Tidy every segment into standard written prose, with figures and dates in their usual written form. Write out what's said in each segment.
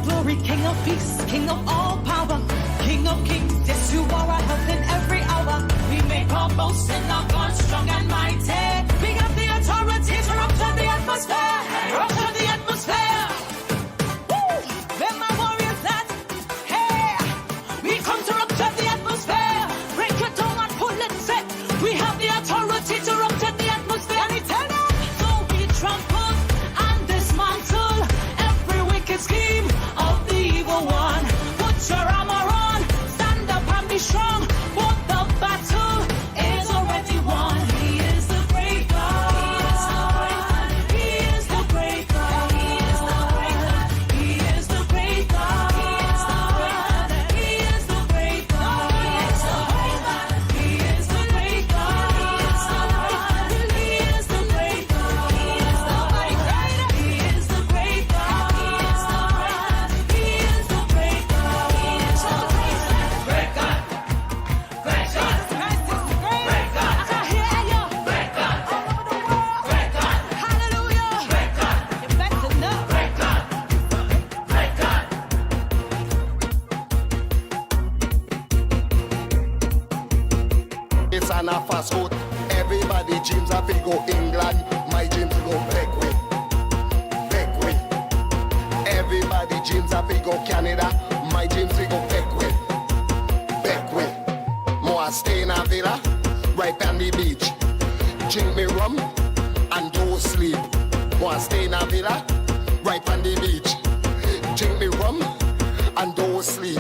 glory, King of peace, King of all power, King of kings. Yes, you are our help in every hour. We make our boast in our God, strong and mighty. We have the authority to rupture the atmosphere. Rupture the atmosphere. Woo! Where my warriors at? Hey! We come to rupture the atmosphere. Break it down and pull it set. We have the authority to rupture the atmosphere. And it's so we trample and dismantle every wicked scheme of the evil one. Put your armor on, stand up and be strong. For the battle is already won. He is the great God. He is the great God. He is the great God. He is the great God. He is the great God. He is the great God. He is the great God. He is the great God. He is the great God. He is the great God. He is the great God. He is the great God. He is the great God. He is the great God. He is the great God. Great God. Great God. Great God. Great God. I hear you. Great God. Great God. Hallelujah. Great God. You're better now. Great God. Great God. It's an a fast food. Everybody dreams of go England. My dreams go Beckwith. Beckwith. Everybody dreams of go Canada. My dreams go Beckwith. Beckwith. More stay in a villa, right on the beach. Drink me rum and don't sleep. More stay in a villa, right on the beach. Drink me rum and don't sleep.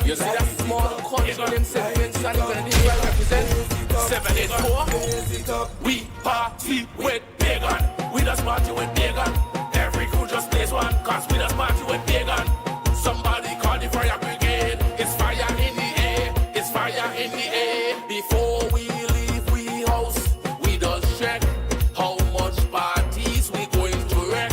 You see that small country them segments and you're gonna need to represent 784. We party with Pagan. We just party with Pagan. Every crew just plays one, cause we just party with Pagan. Somebody call the fire brigade. It's fire in the air. It's fire in the air. Before we leave we house, we just check how much parties we going to wreck.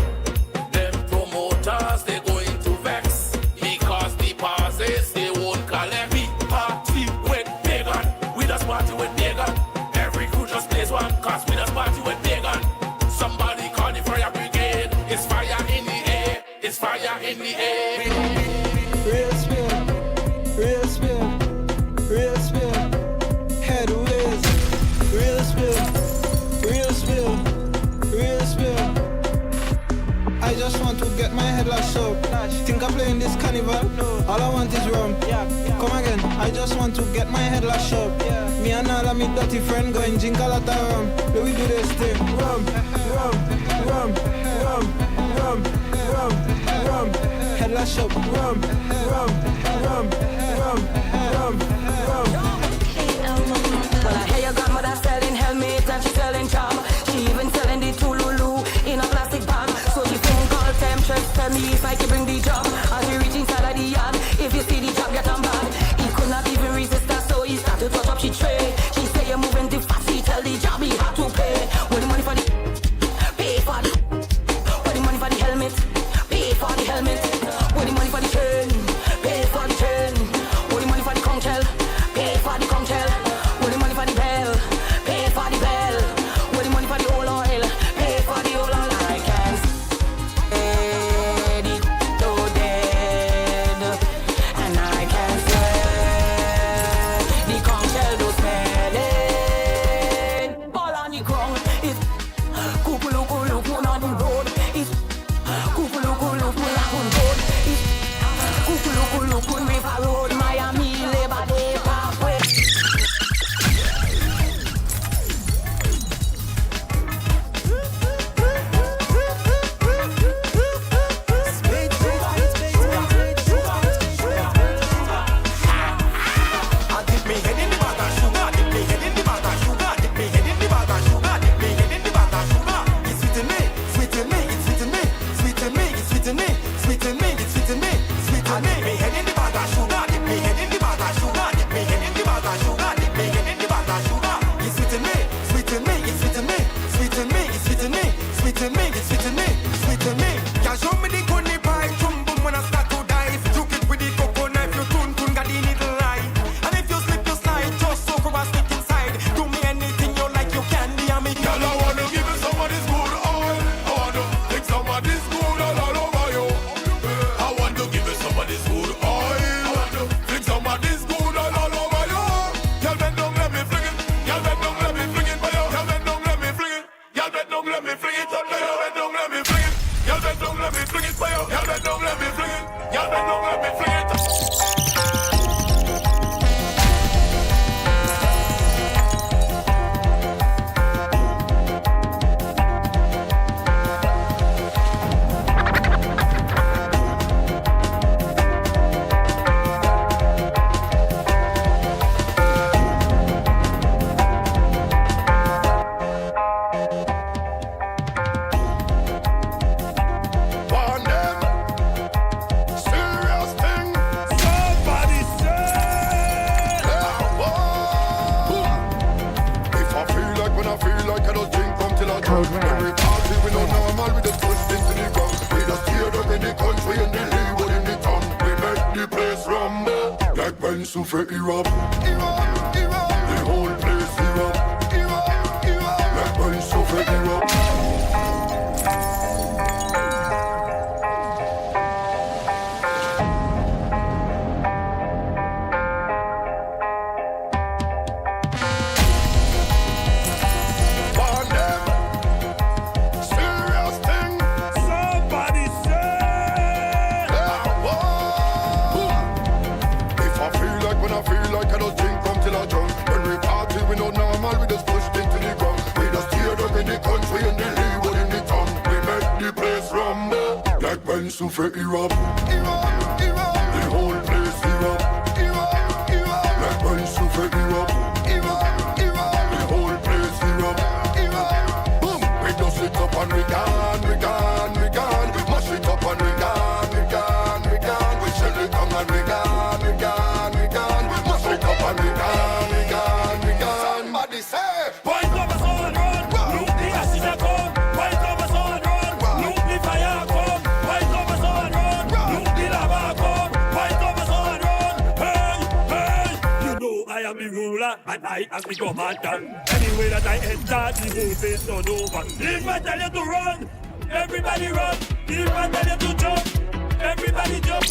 Them promoters they going to vex because the passes they won't collect. We party with Pagan. We just party with Pagan. Every crew just plays one, cause we just party with Pagan. Somebody call the fire brigade. It's fire in the air. It's fire in the air. Real spin, real spin, real spin, headways, real spin, real spin, real spin. I just want to get my head lashed up. Think I'm playing this carnival? No. All I want is rum. Come again. I just want to get my head lashed up. Me and all of me dirty friend going drink a lot of rum. Let we do this thing. Rum, rum, rum, rum, rum, rum, rum. Head lash up. Rum, rum, rum, rum, rum, rum. Well, I hear your grandmother selling helmets and she's selling charm. She even selling the Tululu in a plastic bag. So she phone call temptress, tell me if I can bring the job. As we reach inside of the yard, if you see the job get on bad. He could not even resist her, so he started to touch up she tray. She say you're moving too fast, she tell the job he had to pay. What the money for the pay for the what the money for the helmet? Pay for the helmet. What the money for the chain? Pay for the chain. What the money for the conch shell? Pay for the conch shell. What the money for the bell? Pay for the bell. What the money for the oil oil? Pay for the oil oil. I can't say the so dead, and I can't say the conch shell do smelling. Ball on the ground, it's kukulukuluku on the road. It's kukulukuluku on the road. It's kukulukuluku river road. Miami Labor Day Parkway. Dip me head in the bag of sugar, dip me head in the bag of sugar, dip me head in the bag of sugar, dip me head in the bag of sugar. It's sweet in me, sweet in me, it's sweet in me, sweet in me, it's sweet in me, sweet in me, it's sweet in me, sweet in me. Dip me head in the bag of sugar, dip me head in the bag of sugar, dip me head in the bag of sugar, dip me head in the bag of sugar. It's sweet in me, sweet in me, it's sweet in me, sweet in me, it's sweet in me, sweet in me, it's sweet in me, sweet in me. Can show me the gunny pie, boom boom when I start to dive. Juke it with the cocoa knife, you tun got the needle eye. And if you slip, you slide, just so for a stick inside. Do me anything you like, you can be a me. Girl, I wanna give you some of this good oil. I wanna take some of this good all over you. I when souffle Europe. The whole place Europe. Like when souffle Europe. When souffle Europe, the whole place Europe, like when souffle Europe, the whole place Europe. Boom, we just sit up and we gone, mash it up and we gone, we shell it down and we gone, mash it up and we gone. Somebody say, point of us all and run, look the ashes are gone. Point of us all and run, look the fire come. And I am the commander. Anyway that I enter, the move is not over. If I tell you to run, everybody run. If I tell you to jump, everybody jump.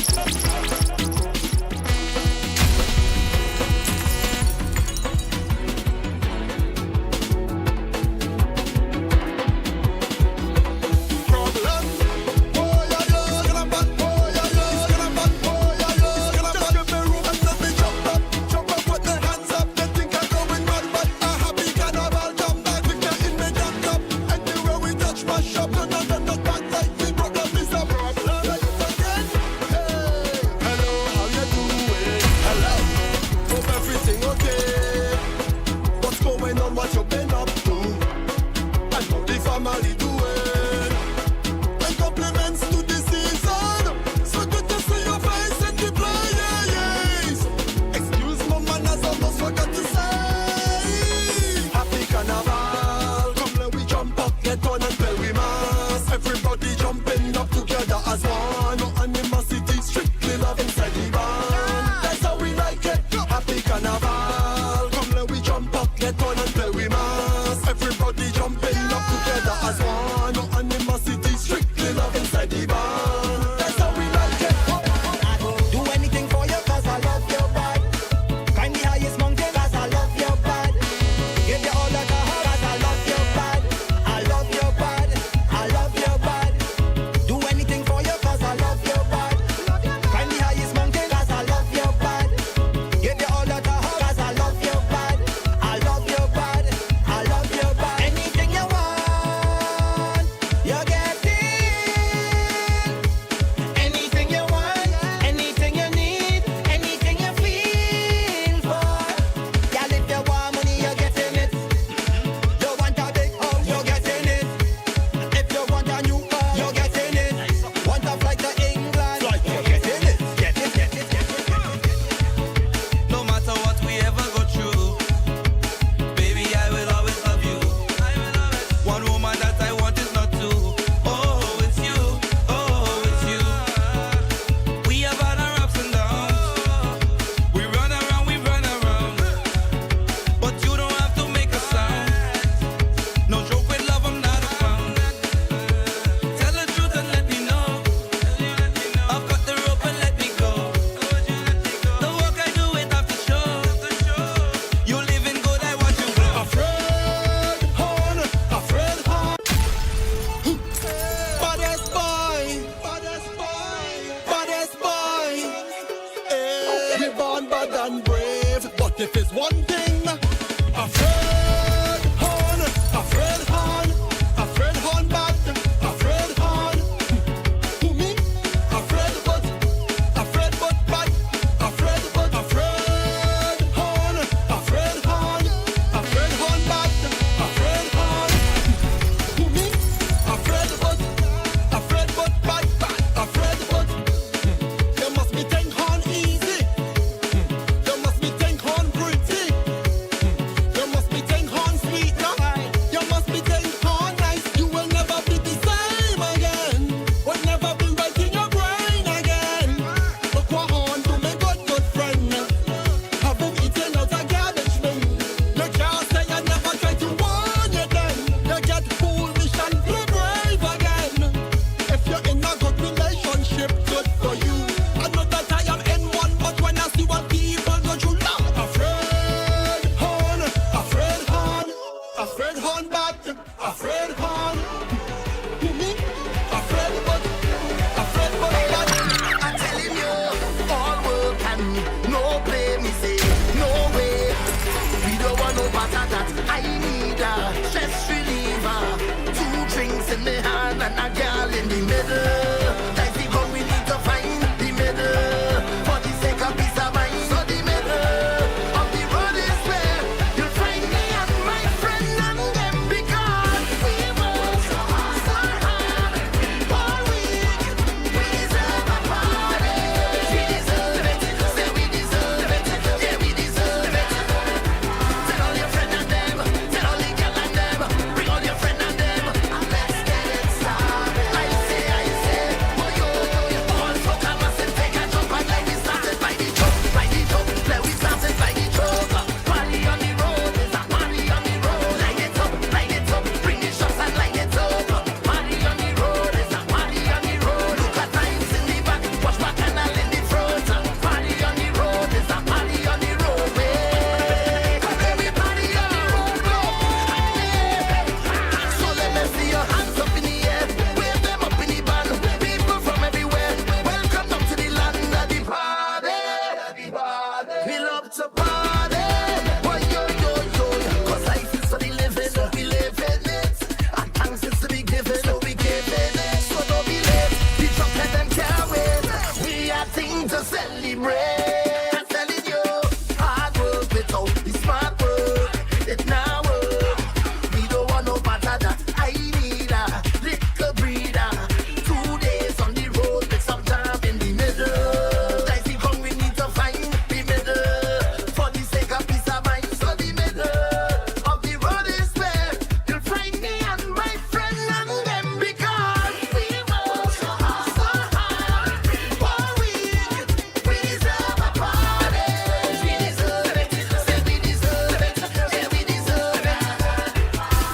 rain. I'm telling you, hard work without the smart work. It now work. We don't want no matter that. I need a little breather. 2 days on the road with some jam in the middle. Like the come we need to find the middle. For the sake of peace of mind, so the middle of the road is where you'll find me and my friend and them, because we work so hard for we deserve a party. We deserve it, say we deserve it, yeah we deserve it.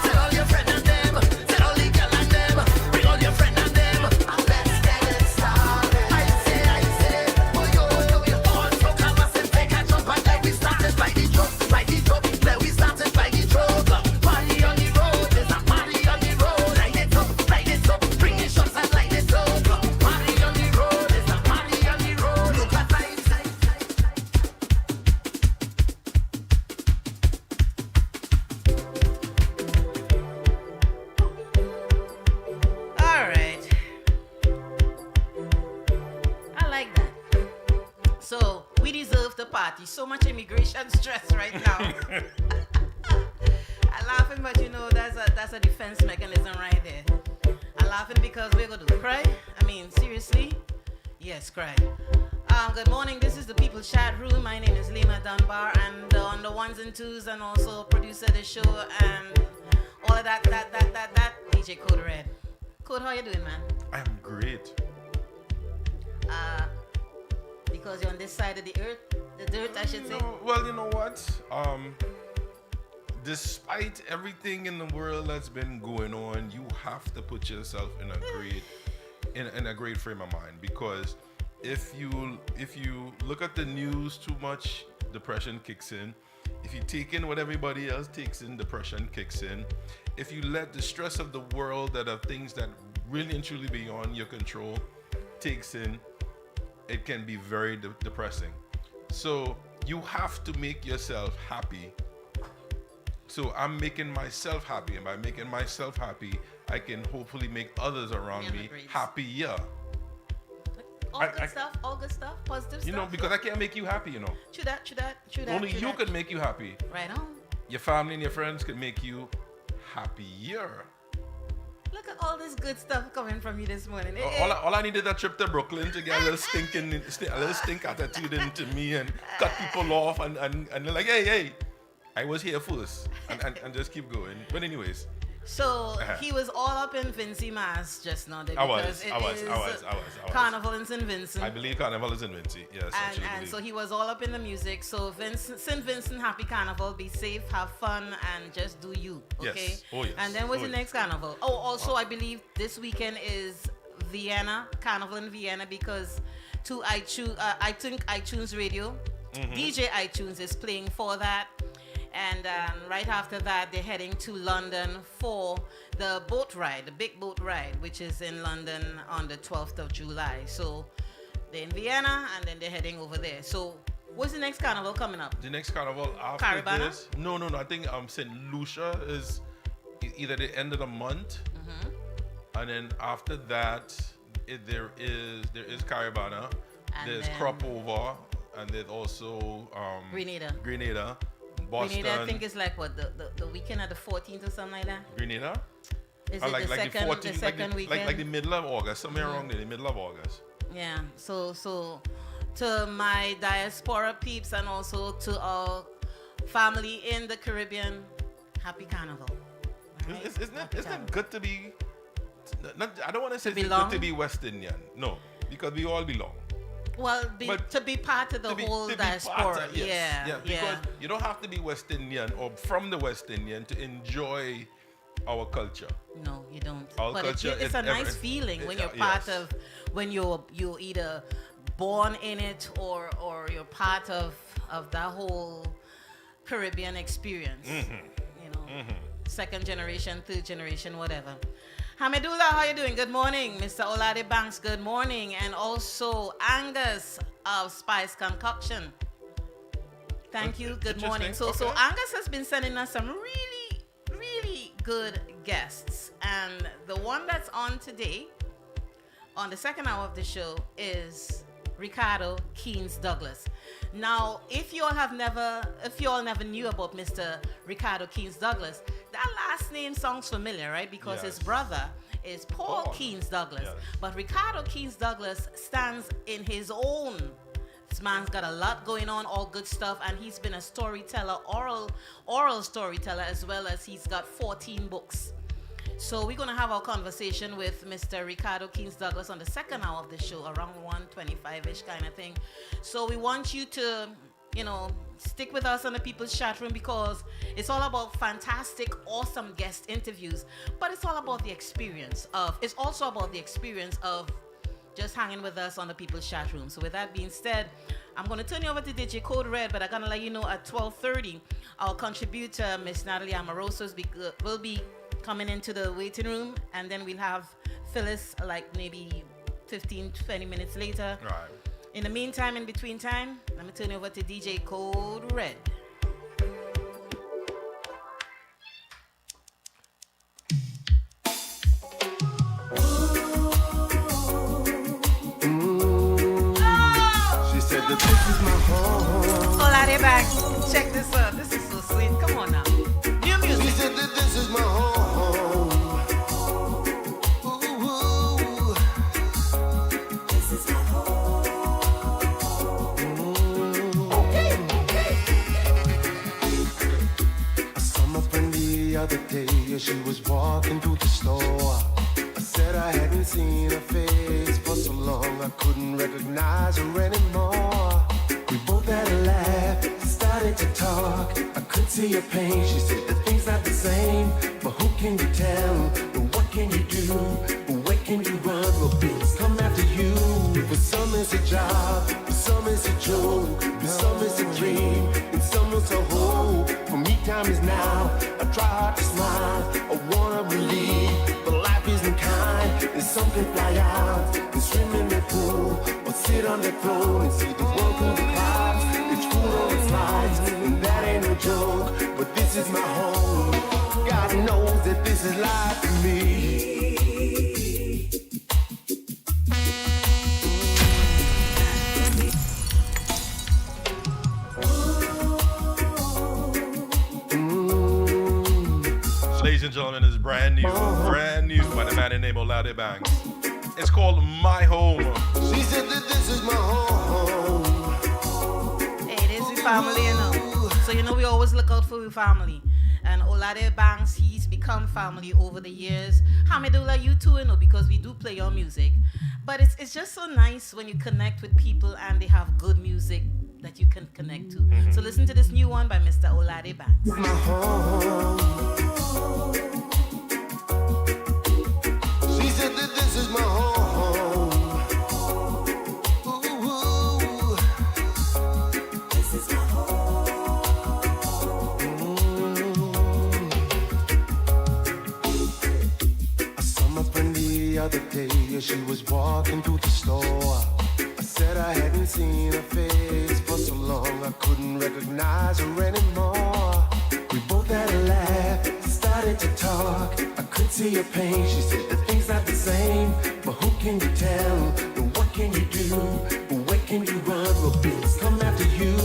Tell all your friends and them, tell all the girl and them, bring all your friends and them, and let's get it started. I say, oh yo, all smoke and massive, take a jump and let we started by the drum, let we started by the drum. Party on the road, there's a party on the road. Light it up, bring the shots and light it up. Party on the road, there's a party on the road. Look at lights. All right. I like that. So we deserve the party. So much immigration stress right now. I'm laughing, but you know that's a defense mechanism right there. I'm laughing because we're gonna cry. I mean, seriously? Yes, cry. Good morning. This is the People's Chat Room. My name is Lena Dunbar, and on the ones and twos, and also producer of the show, and all of that, DJ Code Red. Code, how you doing, man? I am great. Because you're on this side of the earth, the dirt, I should say. No, well, you know what? Despite everything in the world that's been going on, you have to put yourself in a great frame of mind, because if you look at the news too much, depression kicks in. If you take in what everybody else takes in, depression kicks in. If you let the stress of the world, that are things that really and truly beyond your control, takes in, it can be very depressing. So you have to make yourself happy. So I'm making myself happy, and by making myself happy, I can hopefully make others around me happier. All good stuff, positive stuff. You know, because I can't make you happy, you know. True that. Only you can make you happy. Right on. Your family and your friends can make you happier. Look at all this good stuff coming from you this morning. All I needed a trip to Brooklyn to get a little stink attitude into me and cut people off and they're like, hey, I was here first, and just keep going. But anyways. So he was all up in Vincy Mass just now. I was. Carnival in St. Vincent. I believe Carnival is in Vincy. Yes. And so he was all up in the music. So St. Vincent, happy Carnival. Be safe, have fun, and just do you. Okay. Yes. Oh yes. And then what's the next Carnival? Oh, also I believe this weekend is Vienna, Carnival in Vienna, because I think iTunes Radio, DJ iTunes is playing for that. And right after that, they're heading to London for the boat ride, the big boat ride, which is in London on the 12th of July. So they're in Vienna, and then they're heading over there. So what's the next carnival coming up? The next carnival after Caribana? this? No. I think St. Lucia is either the end of the month, and then after that, there is Caribana, there's Crop Over, and there's also Grenada. Boston. Grenada, I think it's like what, the weekend of the 14th or something like that? Grenada? Is it the second weekend? Like the middle of August, somewhere around there, the middle of August. Yeah, so to my diaspora peeps and also to our family in the Caribbean, happy Carnival. Right? Isn't it good to be, I don't want to say it's good to be West Indian, no, because we all belong. Well, to be part of the whole diaspora. Because you don't have to be West Indian or from the West Indian to enjoy our culture. No, you don't. Our but culture it's a nice feeling when you're part of, when you're either born in it or you're part of that whole Caribbean experience. You know, second generation, third generation, whatever. Hamidullah, how you doing? Good morning. Mr. Olade Banks, good morning. And also Angus of Spice Concoction. Thank you. Good morning. So Angus has been sending us some really, really good guests. And the one that's on today, on the second hour of the show, is Richardo Keens Douglas. Now, if you all never knew about Mr. Richardo Keens Douglas, that last name sounds familiar, right? Because his brother is Paul Keens Douglas. Yes. But Richardo Keens Douglas stands in his own. This man's got a lot going on, all good stuff, and he's been a storyteller, oral storyteller, as well as he's got 14 books. So we're going to have our conversation with Mr. Richardo Keens Douglas on the second hour of the show, around 1:25-ish kind of thing. So we want you to, stick with us on the People's Chat Room, because it's all about fantastic, awesome guest interviews, but it's all about the experience it's also about the experience of just hanging with us on the People's Chat Room. So with that being said, I'm going to turn you over to DJ Code Red, but I'm going to let you know at 12:30, our contributor, Miss Natalie Amoroso, will be coming into the waiting room, and then we'll have Phyllis like maybe 15-20 minutes later. Right. In the meantime, in between time, let me turn you over to DJ Code Red. She said that this is my home. Hola de back. Check this out. This is so sweet. Come on now. New music. She said that this is my home. Ooh, this is my home. I saw my friend the other day as she was walking through the store. I said I hadn't seen her face for so long I couldn't recognize her anymore. We both had a laugh, started to talk. I could see her pain. She said that things not the same, but who can you tell? But what can you do? But where can you run? Well, bills come after you. For some it's a job, for some it's a joke, for some it's a dream, and some it's a hope. For me, time is now. I try hard to smile, I wanna believe, but life isn't kind, and some can fly out and swim in the pool, or sit on the throne and see the world through the clouds. It's cool on its lights, and that ain't no joke, but this is my home. God knows that this is life for me. Ladies and gentlemen, it's brand new by the man named Olade Banks. It's called My Home. She said that this is my home. Hey, it is with family, So, we always look out for your family. And Olade Banks, he's become family over the years. Hamidullah, you too, because we do play your music. But it's just so nice when you connect with people and they have good music that you can connect to. Mm-hmm. So listen to this new one by Mr. Olade Banks. My home. She said that this is my home. Ooh, this is my home. I saw my friend the other day as she was walking through the store. I said I hadn't seen her face for so long I couldn't recognize her anymore. We both had a laugh, started to talk. I could see her pain. She said that things not the same, but who can you tell? And what can you do? But where can you run? Well, bills come after you.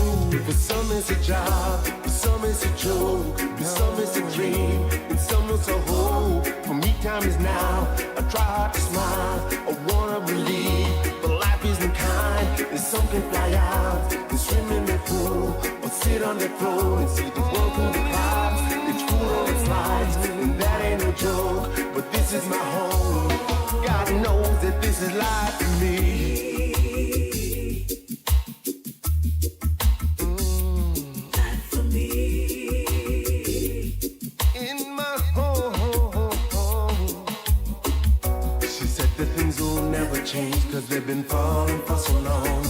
For some it's a job, for some it's a joke, for some it's a dream, and some it's a hope. For me, time is now. I try hard to smile, I wanna believe, but life isn't kind, and some can fly out and swim in the pool, or sit on the throne and see the world through the clouds. It's cool on its lights, and that ain't no joke, but this is my home. God knows that this is life for me. Life for me. In my home. She said that things will never change, cause they've been falling for so long.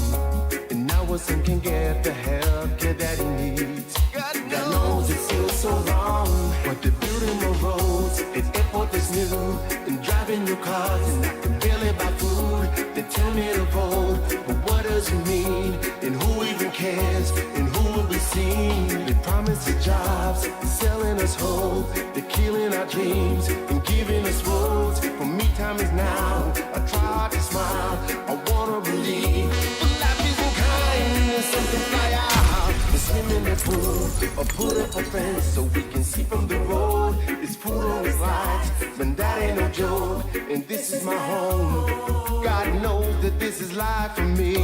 And now a son can get the help care that he needs. God knows it feels so wrong, but they're building more roads, and airport is new, and driving new cars, and I can barely buy food. They tell me to vote, but what does it mean? And who even cares? And who will be seen? They promise us jobs, selling us hope. They're killing our dreams and giving us roads. For me, time is now. I try to smile, I wanna believe, but pool or put up a fence so we can see from the road. It's food on the slides, but that ain't no joke. And this is my home. God knows that this is life for me.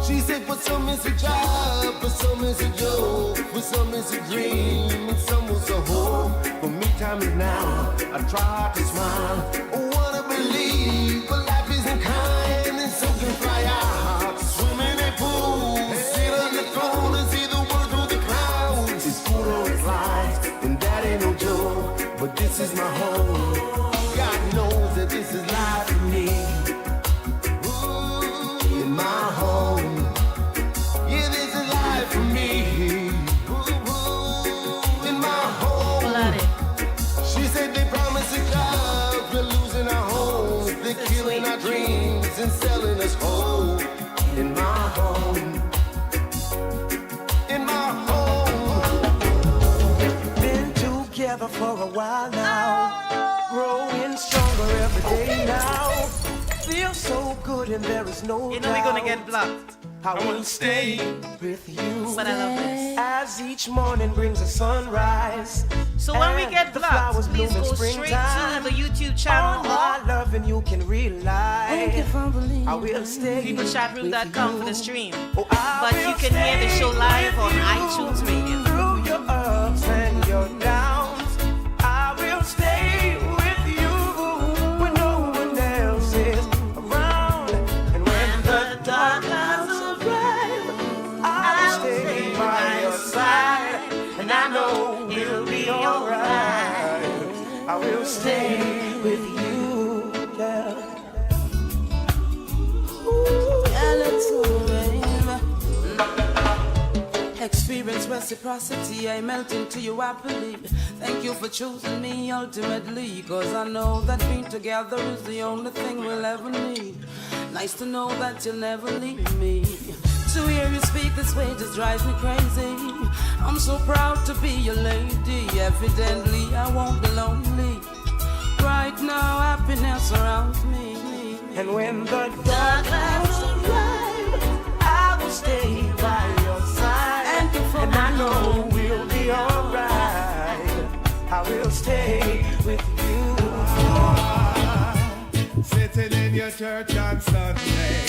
She said for some it's a job, for some it's a joke, for some it's a dream, and some was a hope. For me time is now, I try hard to smile. I wanna believe, but life isn't kind, and so can fly out. Swim in a pool, sit on the throne and see the world through the clouds. It's food on its lives, and that ain't no joke, but this is my home. God knows that this is life for me. Ooh, in my home. Yeah, this is life for me. Ooh, in my home. She said they promised a job, we're losing our homes. They're killing our dreams and selling us whole. In my home. In my home. Been together for a while now, growing stronger every day now. Feel so good and there is no You know we're gonna get blocked. I will stay with you. But I love this. As each morning brings a sunrise. So when we and get the blocked, flowers please bloom in go straight springtime. to the YouTube All channel my or love and you can rely. I will stay peoplechatroom.com for the with you. stream. Oh, I But you will can hear the stay show live with on you. iTunes Radio. Through your ups and your downs, I will stay with you when no one else is around. And when the dark clouds arrive, I'll stay by your side. And I know it'll be alright. I will stay with you, yeah. Experience reciprocity, I melt into you happily. Thank you for choosing me ultimately, cause I know that being together is the only thing we'll ever need. Nice to know that you'll never leave me. To hear you speak this way just drives me crazy. I'm so proud to be your lady. Evidently I won't be lonely. Right now happiness surrounds me. And when the dark clouds arrive, I will stay by your side. And I know we'll be alright. I will stay with you. Sitting in your church on Sunday,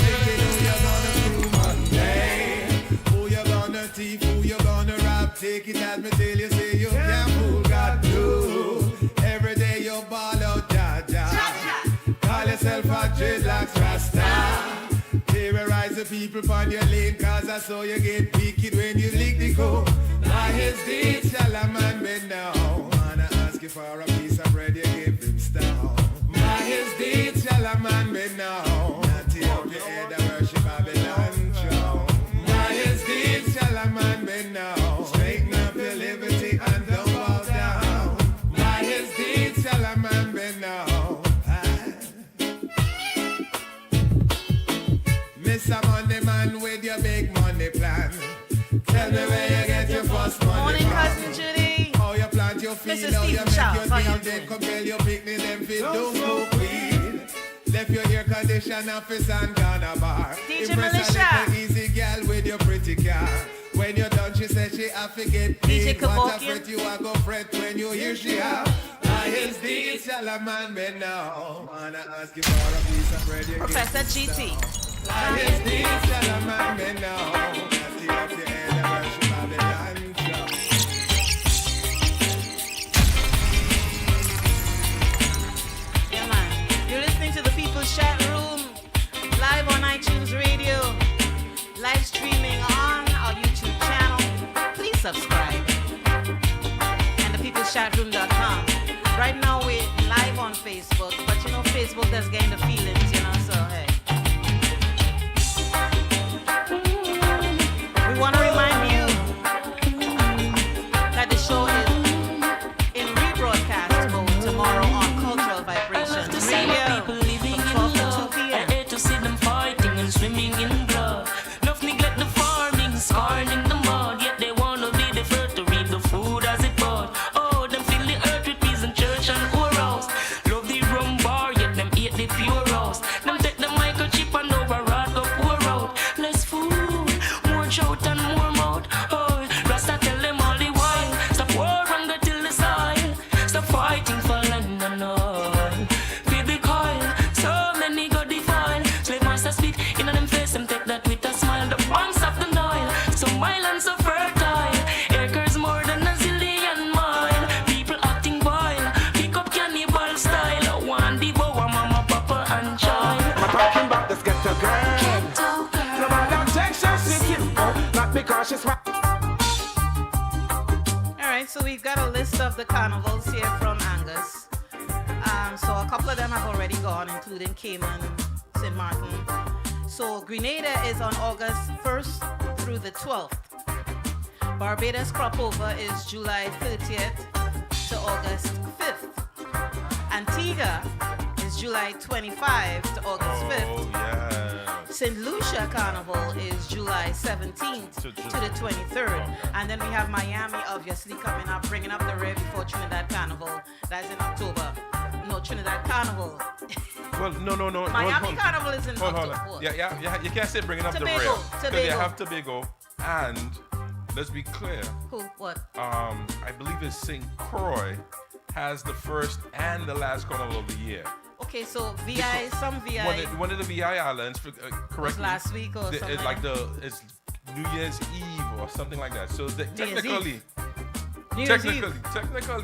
thinking who you're gonna screw Monday, who you're gonna thief, who you're gonna rob. Take it as me till you say you can't fool God too. Every day you ball out, Jaja. Call yourself a dreadlocks Rasta. Terrorize the people on your lane, cause I saw you get wicked when you lick the code. By his deeds shall a man be now. Wanna ask you for a piece of bread, you give him stone. By his deeds shall a man be now. Natty up your head and worship Babylon throne. By his deeds shall a man be now. Straighten up your liberty and don't bow down. By his deeds shall a man be now. Mr. Money Man with your big money plan. Tell me where you get your first money Morning, from. Cousin Judy. How you plant your field, Mrs. how you Stephen make Chow, your fuck deal, out then there. compel your picnic, them feel don't smoke weed. Left your air condition office and gone a bar. DJ Impress Militia. a little easy girl with your pretty car. When you're done, she said she have to get DJ paid. What a Kevorkian. fret you a go fret when you hear she have. By his deeds shall a man be now. Wanna ask you for a piece of bread, you give Professor him GT. stone. By his deeds shall a man be now. Natty up your head and worship Babylon throne. Yeah, man. You're listening to the People's Chat Room, live on iTunes Radio, live streaming on our YouTube channel. Please subscribe. And thepeoplechatroom.com. Right now we're live on Facebook, but you know Facebook does get in the feelings, you know, so hey. We want to remind you that the show is in rebroadcast mode tomorrow on Cultural Vibrations Radio from 12 to 2 p.m. I hate to see them fighting and swimming in blood. Enough neglect the farming, scarring the mud. Yet they wanna be the first to reap the food as it bought. Oh, them fill the earth with peace and church and So we've got a list of the carnivals here from Angus. So a couple of them have already gone, including Cayman, St. Martin. So Grenada is on August 1st through the 12th. Barbados crop over is July 30th to August 5th. Antigua is July 25th to August 5th. Oh, yeah. St. Lucia Carnival is July 17th to the 23rd. And then we have Miami, obviously, coming up, bringing up the rear before Trinidad Carnival. That's in October. No, Trinidad Carnival. Well, no. Miami Carnival is in Hold October. on. Yeah. You can't say bringing up Tobago, the rail. Because you Tobago. have Tobago. And let's be clear. Who? What? I believe it's St. Croix has the first and the last carnival of the year. Okay, so VI, some VI. One of the VI islands, correct? last week or something. It's like it's New Year's Eve or something like that. So technically,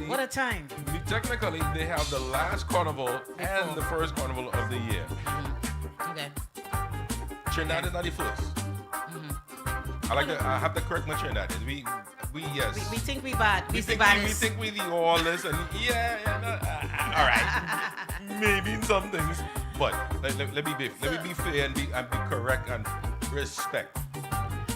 What a time. technically, they have the last carnival and the first carnival of the year. Okay. Trinidad is not the first. I have to correct my Trinidad. We think we bad. we think we the all this and all right. Maybe in some things, but let me be fair and be correct and respect.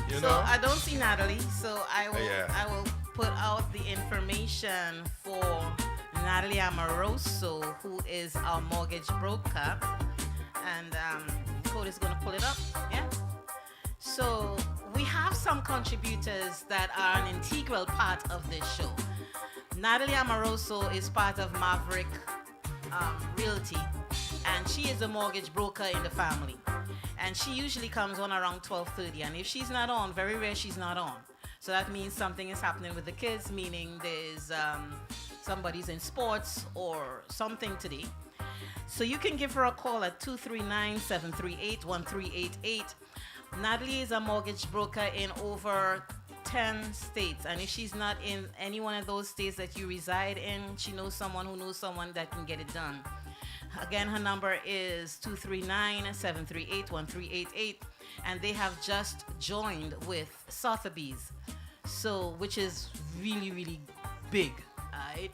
You know. I don't see Natalie, so I will Yeah. I will put out the information for Natalie Amoroso, who is our mortgage broker, and Code is gonna pull it up. Yeah. So we have some contributors that are an integral part of this show. Natalie Amoroso is part of Maverick Realty, and she is a mortgage broker in the family. And she usually comes on around 12:30, and if she's not on, very rare she's not on. So that means something is happening with the kids, meaning there's somebody's in sports or something today. So you can give her a call at 239-738-1388. Natalie is a mortgage broker in over 10 states, and if she's not in any one of those states that you reside in, she knows someone who knows someone that can get it done. Again, her number is 239-738-1388, and they have just joined with Sotheby's, so which is really, really big. Right?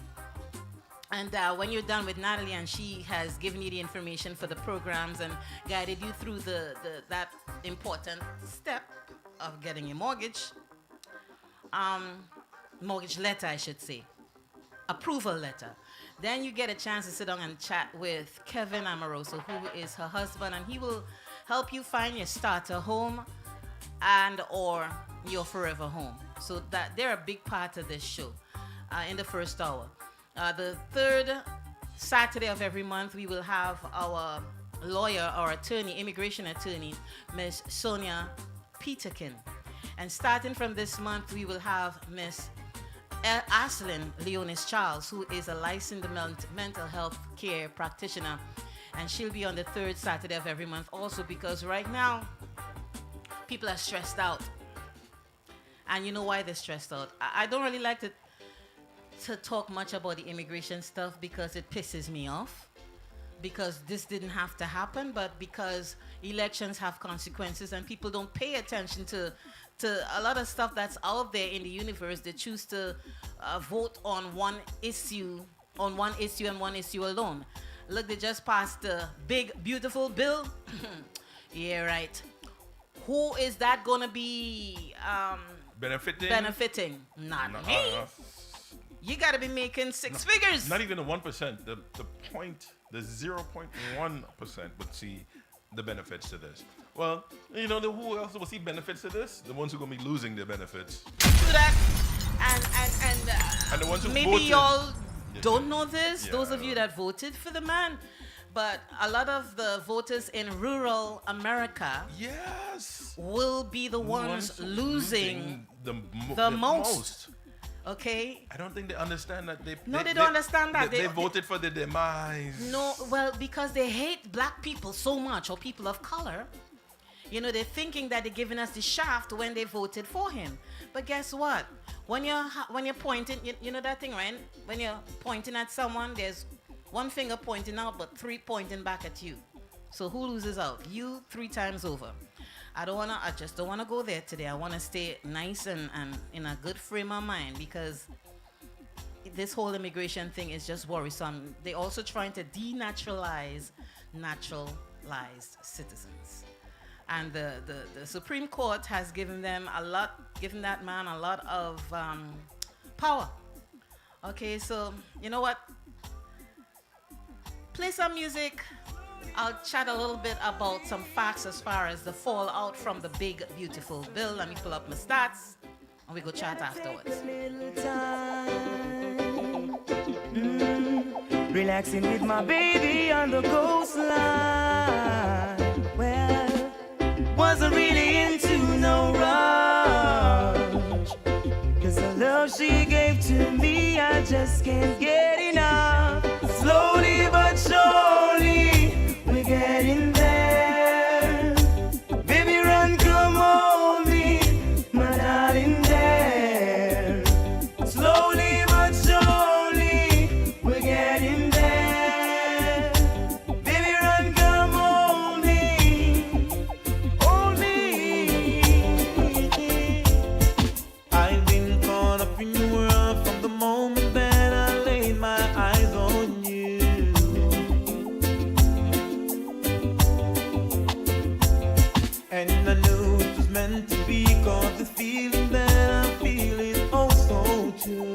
And when you're done with Natalie and she has given you the information for the programs and guided you through that important step of getting a mortgage letter, I should say, approval letter, then you get a chance to sit down and chat with Kevin Amoroso, who is her husband, and he will help you find your starter home and or your forever home. So that they're a big part of this show in the first hour. The third Saturday of every month, we will have our lawyer or attorney, immigration attorney, Miss Sonia Peterkin. And starting from this month, we will have Miss Aslyn Leonis Charles, who is a licensed mental health care practitioner. And she'll be on the third Saturday of every month also, because right now, people are stressed out. And you know why they're stressed out? I don't really like to talk much about the immigration stuff because it pisses me off, because this didn't have to happen, but because elections have consequences and people don't pay attention to a lot of stuff that's out there in the universe. They choose to vote on one issue and one issue alone. Look, they just passed the big beautiful bill. Yeah, right. Who is that gonna be benefiting? Not me. You gotta be making six figures. Not even the 1%. The 0.1% would see the benefits to this. Well, you know, who else will see benefits to this? The ones who are gonna be losing their benefits. Do that, and the ones who maybe voted. y'all don't know this. Yeah. Those of you that voted for the man, but a lot of the voters in rural America, yes, will be the ones losing the most. Okay. I don't think they understand that. They don't understand that. They voted for the demise. No, well, because they hate black people so much, or people of color. You know, they're thinking that they're giving us the shaft when they voted for him. But guess what? When you're pointing, you know that thing, right? When you're pointing at someone, there's one finger pointing out, but three pointing back at you. So who loses out? You 3 times over. I just don't wanna go there today. I wanna stay nice and in a good frame of mind, because this whole immigration thing is just worrisome. They're also trying to denaturalize naturalized citizens. And the Supreme Court has given that man a lot of power. Okay, so you know what? Play some music. I'll chat a little bit about some facts as far as the fallout from the big, beautiful bill. Let me pull up my stats, and we go chat afterwards. Relaxing with my baby on the coastline. Well, wasn't really into no rush, 'cause the love she gave to me, I just can't get enough. Slowly but surely, we're getting there. Baby, run, come on me, my darling there. Slowly but surely, we're getting there. Baby, run, come on me, hold me. I've been caught up in your world from the moment that I laid my eyes on you. And I knew it was meant to be, 'cause the feeling that I feel is oh so true.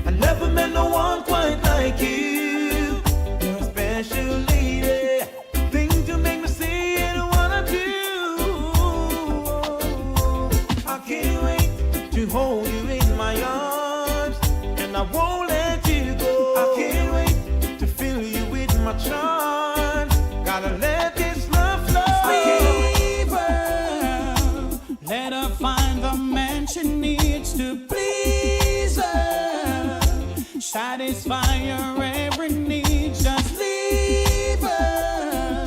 I never met no one quite like you. You're a special lady, thing to make me say it what I do. I can't wait to hold you in my arms, and I won't let you go. I can't wait to fill you with my charms. Gotta let this love flow. Leave her, let her find the man she needs to please her, satisfy her every need. Just leave her,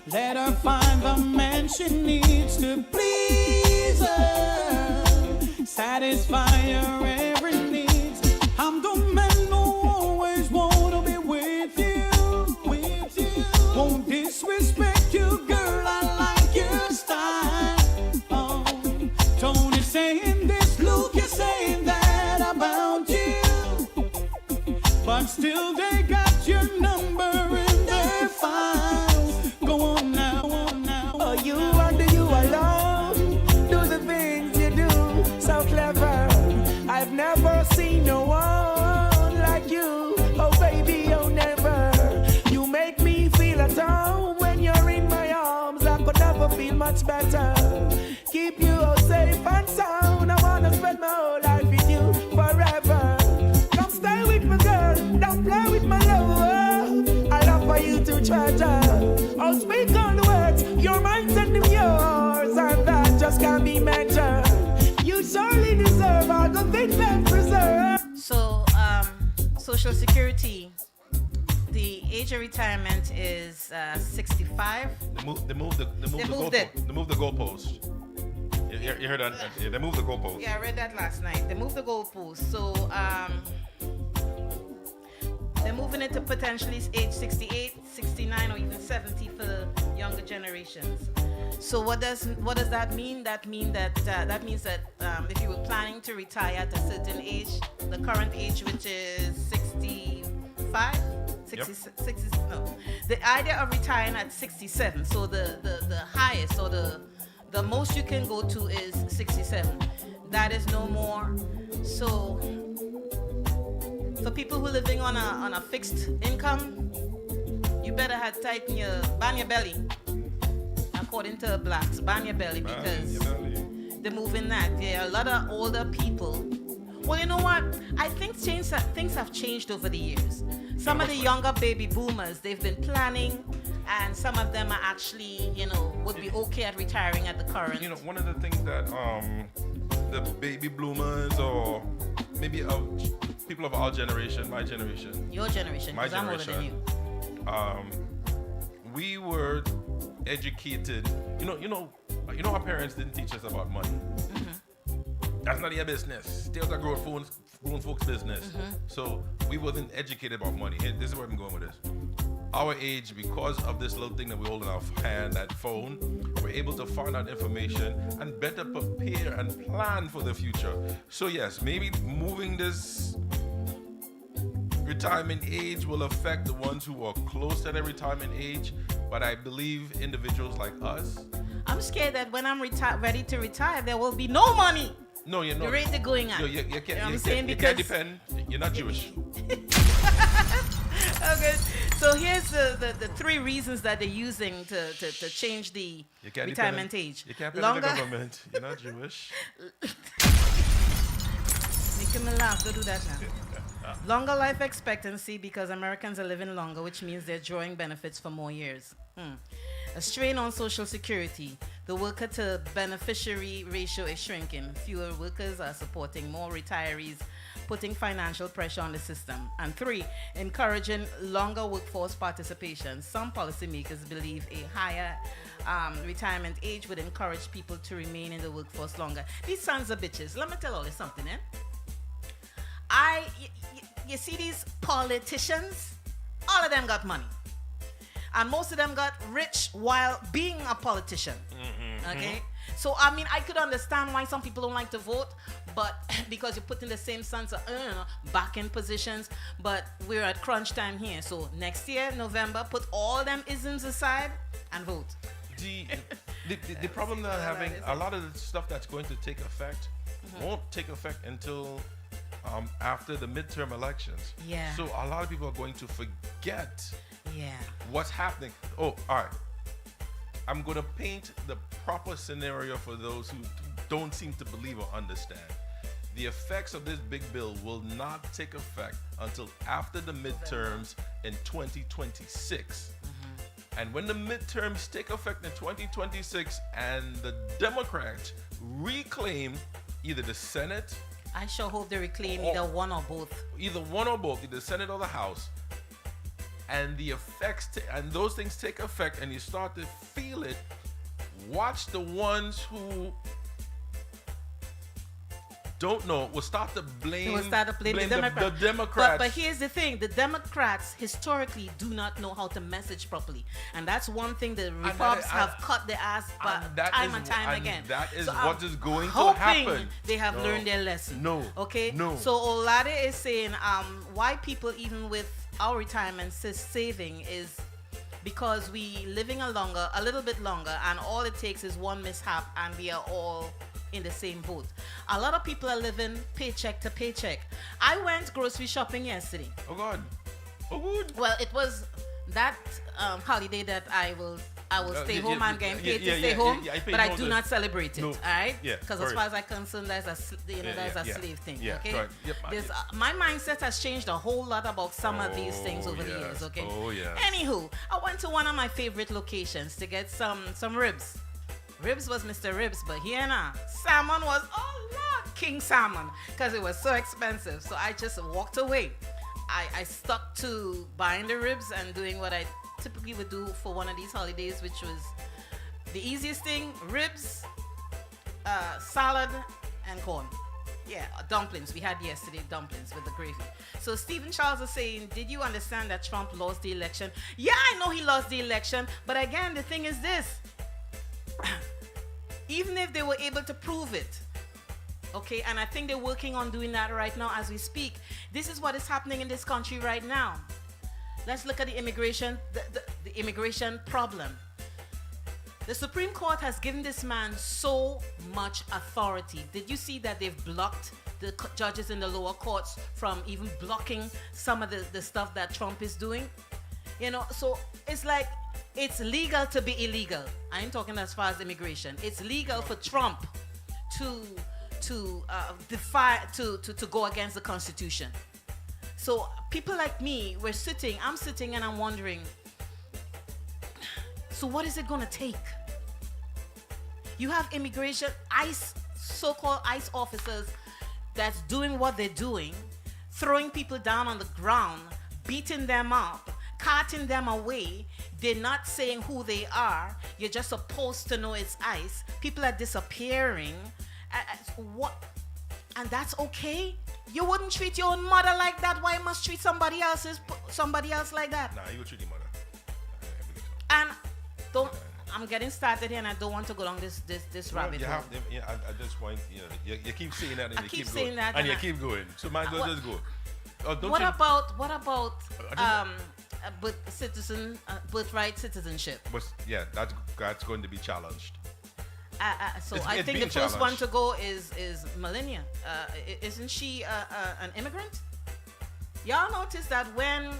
let her find the man she needs to please her, satisfy her every need. I'm the man who always wanna be with you, with you. Won't disrespect you, girl, I like your style. Oh, Tony's saying this, Luke, you're saying that about you. But still they got your number in their files. Go on now, on now. Oh, you and you alone do the things you do so clever. I've never seen no one like you. Oh, baby, oh, never. You make me feel at home when you're in my arms. I could never feel much better. Keep you all safe and sound. I wanna spend my whole life with you forever. Come stay with me, girl. Don't play with my love. I love for you to treasure. I'll speak on the words. Your mind's and yours, and that just can't be measured. You surely deserve all the things that preserve. So, Social Security, the age of retirement is 65. They moved the goalpost. You heard that? Yeah, they moved the goalpost. Yeah, I read that last night. They moved the goalpost. So, they're moving it to potentially age 68, 69, or even 70 for the younger generations. So what does that mean? That means that if you were planning to retire at a certain age, the current age, which is 65, 60, no, the idea of retiring at 67. So the highest or the most you can go to is 67. That is no more. So for people who are living on a fixed income, you better have tighten ban your belly. According to blacks, ban your belly, because they're moving that. Yeah, a lot of older people. Well, you know what? I think things have changed over the years. Some of the younger baby boomers, they've been planning, and some of them are actually, would be okay at retiring at the current. One of the things that the baby bloomers, or maybe people of our generation, my generation, your generation, my generation, I'm older than you. We were educated. Our parents didn't teach us about money. Mm-hmm. That's none of your business. Stay out of grown folks' business. Mm-hmm. So we wasn't educated about money. And this is where I'm going with this. our age, because of this little thing that we hold in our hand, that phone, we're able to find out information and better prepare and plan for the future. So yes, maybe moving this retirement age will affect the ones who are close to their retirement age, but I believe individuals like us. I'm scared that when I'm ready to retire, there will be no money. No, you're not. The rate they're going at. No, you can't. You know what I'm you saying? can't, you can't depend. You're not Jewish. Okay, so here's the 3 reasons that they're using to change the You can't retirement depend, age. You can't depend on the government. You're not Jewish. Making me laugh. Don't do that now. Longer life expectancy because Americans are living longer, which means they're drawing benefits for more years. A strain on Social Security. The worker to beneficiary ratio is shrinking. Fewer workers are supporting more retirees, putting financial pressure on the system. And 3, encouraging longer workforce participation. Some policymakers believe a higher retirement age would encourage people to remain in the workforce longer. These sons of bitches, let me tell all you something, you see these politicians, all of them got money. And most of them got rich while being a politician. Okay? So, I mean, I could understand why some people don't like to vote, but because you're put in the same sense of back in positions, but we're at crunch time here. So next year, November, put all them isms aside and vote. The problem that I'm having, a lot of the stuff that's going to take effect won't take effect until after the midterm elections. Yeah. So a lot of people are going to forget Yeah. what's happening. Oh, all right. I'm going to paint the proper scenario for those who don't seem to believe or understand. The effects of this big bill will not take effect until after the midterms in 2026. And when the midterms take effect in 2026 and the Democrats reclaim either the Senate, I sure hope they reclaim either one or both. Either the Senate or the House, and the effects and those things take effect and you start to feel it, watch the ones who don't know will start to blame, the Democrats. The Democrats. But here's the thing, the Democrats historically do not know how to message properly. And that's one thing the Republicans have cut their ass time and time again. That is so what is going to hoping happen. They have learned their lesson. No. Okay? No. So Olade is saying why people even with our retirement saving is because we living a little bit longer, and all it takes is one mishap and we are all in the same boat. A lot of people are living paycheck to paycheck. I went grocery shopping yesterday. Oh God. Oh good. Well, it was that holiday that I will stay home. I'm getting paid to stay home, but I do not celebrate it. No. All right? Yeah, Because as far as I'm concerned, there's a slave thing. Yeah, okay. correct. Yep, My mindset has changed a whole lot about some of these things over the years. Okay. Oh yeah. Anywho, I went to one of my favorite locations to get some ribs. Ribs was Mr. Ribs, but here now, salmon was, oh Lord, king salmon, because it was so expensive. So I just walked away. I stuck to buying the ribs and doing what I typically would do for one of these holidays, which was the easiest thing: ribs, salad, and corn. Yeah, dumplings. We had yesterday dumplings with the gravy. So Stephen Charles is saying, did you understand that Trump lost the election? Yeah, I know he lost the election, but again, the thing is this. Even if they were able to prove it, okay, and I think they're working on doing that right now as we speak. This is what is happening in this country right now. Let's look at the immigration problem. The Supreme Court has given this man so much authority. Did you see that they've blocked the judges in the lower courts from even blocking some of the stuff that Trump is doing? You know, so it's like, it's legal to be illegal. I ain't talking as far as immigration. It's legal for Trump to go against the Constitution. So people like me, I'm sitting and I'm wondering, so what is it gonna take? You have immigration, so-called ICE officers that's doing what they're doing, throwing people down on the ground, beating them up, carting them away. They're not saying who they are. You're just supposed to know it's ICE. People are disappearing. What? And that's okay? You wouldn't treat your own mother like that. Why you must treat somebody else like that? Nah, you would treat your mother. And don't. I'm getting started here, and I don't want to go down this rabbit You hole. have to, at this point, you keep saying that, and I you keep keep saying going, that, and you and keep going. So might as well just go. What about birthright citizenship? But yeah, that's going to be challenged. So It's I think the being first one challenged. to go is Melania. Isn't she an immigrant? Y'all notice that when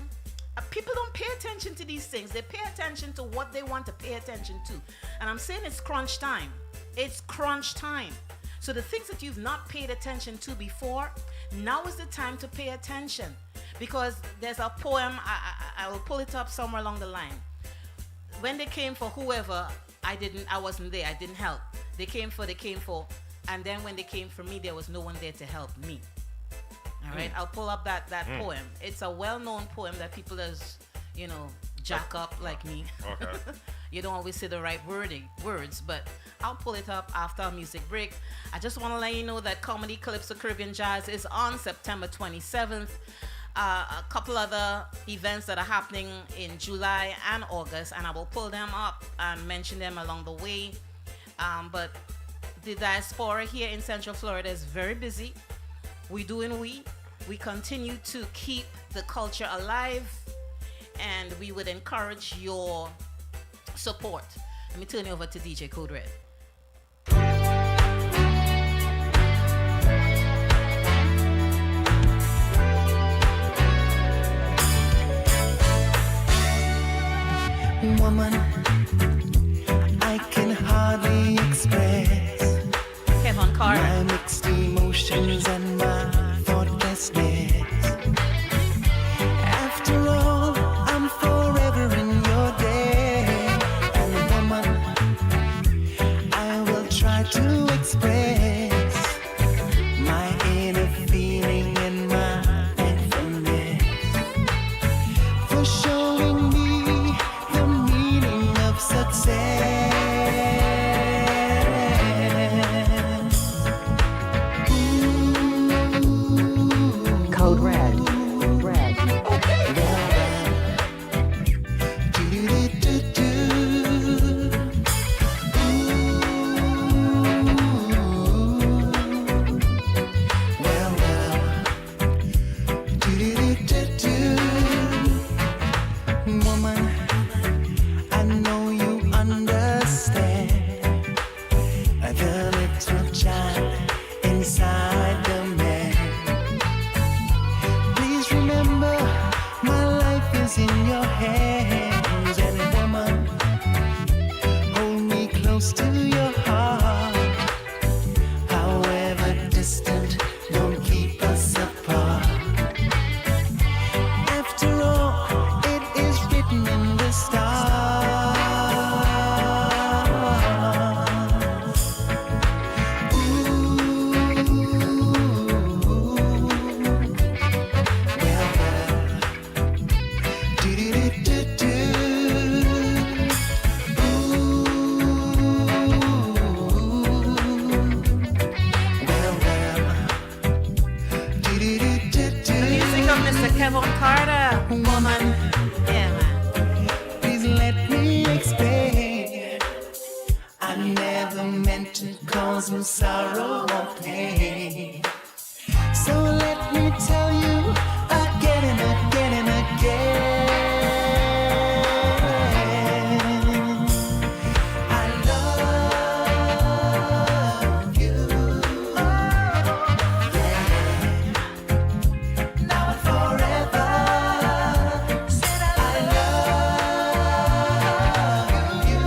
people don't pay attention to these things, they pay attention to what they want to pay attention to. And I'm saying it's crunch time. It's crunch time. So the things that you've not paid attention to before, now is the time to pay attention. Because there's a poem, I will pull it up somewhere along the line. When they came for whoever, I wasn't there, I didn't help. They came for, and then when they came for me, there was no one there to help me. All right, I'll pull up that poem. It's a well-known poem that people jack up like me. Okay. You don't always say the right words, but I'll pull it up after our music break. I just want to let you know that Comedy Calypso Caribbean Jazz is on September 27th. A couple other events that are happening in July and August, and I will pull them up and mention them along the way. But the diaspora here in Central Florida is very busy. We continue to keep the culture alive, and we would encourage your support. Let me turn you over to DJ Code Red. Woman, I can hardly express Kevin Carter. my mixed emotions and my thoughtlessness. After all, I'm forever in your debt. And woman, I will try to express my inner feeling and my thankfulness for showing me the meaning of success. Code Red. Woman, I know you understand the little child inside the man. Please remember, my life is in your hands. And woman, hold me close to your heart. However distant, don't keep us apart. After all, it is written in the stars. The music of Mr. Kevin Carter. Woman, Yeah, man. please let me explain. I never meant to cause you sorrow or pain. So let me tell you again and again and again. I love you. Now and forever. Said I love you.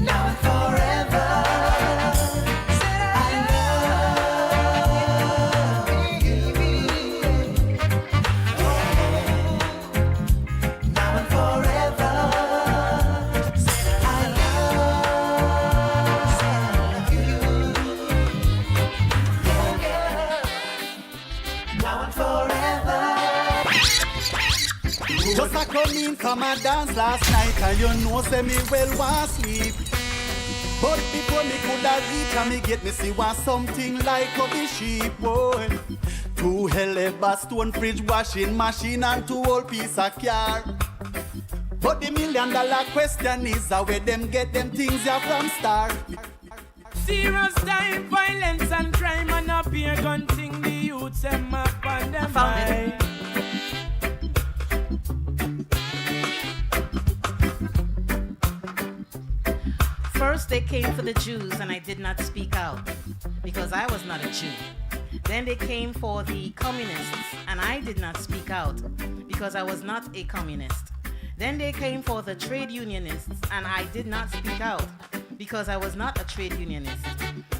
Now and forever. Said I love you. Now and forever. Said I love you. Now and forever. Just a come in from a dance last night, and you know say me well want sleep. But before me coulda reach and me get me see want something like a the sheep boy. 2 hell stone fridge washing machine and 2 old piece of car. But the $1 million question is how where them get them things ya from start. Serious time, violence and crime, and up here gun thing the youths them up on them mind. First they came for the Jews and I did not speak out because I was not a Jew. Then they came for the communists and I did not speak out because I was not a communist. Then they came for the trade unionists and I did not speak out because I was not a trade unionist.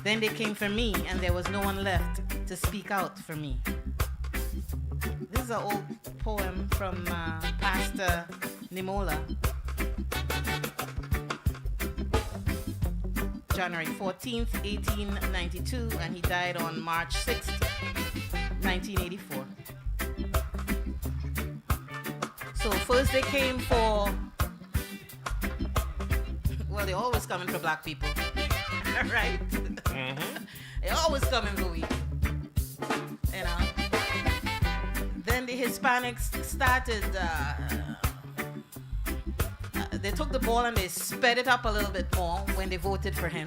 Then they came for me and there was no one left to speak out for me. This is an old poem from Pastor Nimola. January 14th, 1892, and he died on March 6th, 1984. So first they came for, well, they're always coming for black people, right? Mm-hmm. They're always coming for we, you know. Then the Hispanics started, they took the ball and they sped it up a little bit more when they voted for him.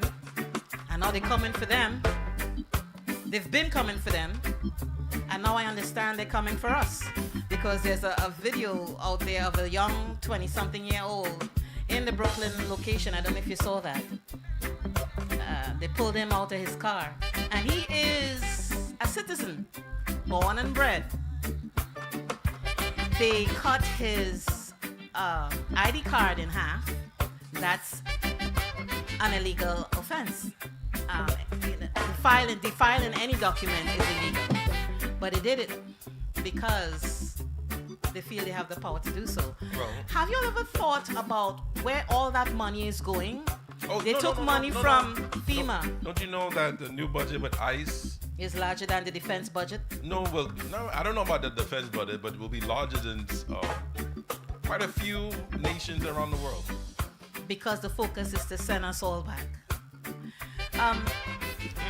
And now they're coming for them. They've been coming for them. And now I understand they're coming for us. Because there's a video out there of a young 20-something-year-old in the Brooklyn location. I don't know if you saw that. They pulled him out of his car. And he is a citizen, born and bred. They cut his ID card in half. That's an illegal offense. Defiling any document is illegal. But they did it because they feel they have the power to do so. Well, have you ever thought about where all that money is going? Oh, they took money from FEMA. Don't you know that the new budget with ICE is larger than the defense budget? No, I don't know about the defense budget, but it will be larger than quite a few nations around the world. Because the focus is to send us all back.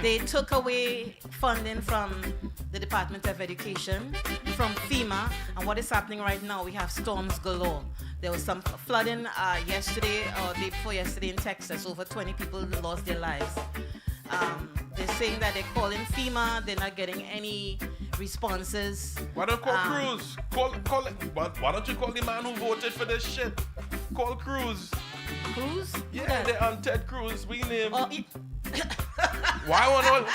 They took away funding from the Department of Education, from FEMA, and what is happening right now, we have storms galore. There was some flooding yesterday or day before yesterday in Texas. Over 20 people lost their lives. They're saying that they're calling FEMA, they're not getting any responses. Why don't call Cruz? Call it. Why don't you call the man who voted for this shit? Call Cruz. Cruz? Yeah, they're on Ted Cruz. We name. Why want all?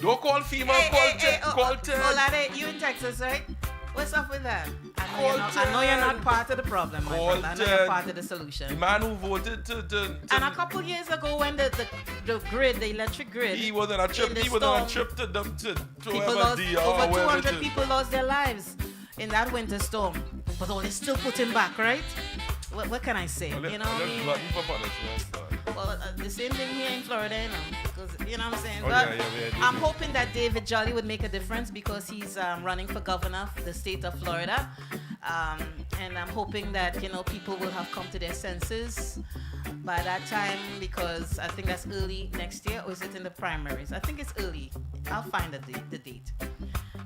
Don't call FEMA. Call Ted. Lade, you in Texas, right? What's up with that? I know you're not part of the problem, my brother. I know you're part of the solution. The man who voted to and a couple years ago, when the grid, the electric grid, he was on a trip. He was on a trip to over 200 people lost their lives in that winter storm. But they still put him back, right? What can I say? You know what I mean? Well, the same thing here in Florida, you know, because you know what I'm saying. But I'm hoping that David Jolly would make a difference because he's running for governor for the state of Florida, and I'm hoping that people will have come to their senses by that time because I think that's early next year, or is it in the primaries? I think it's early. I'll find the date.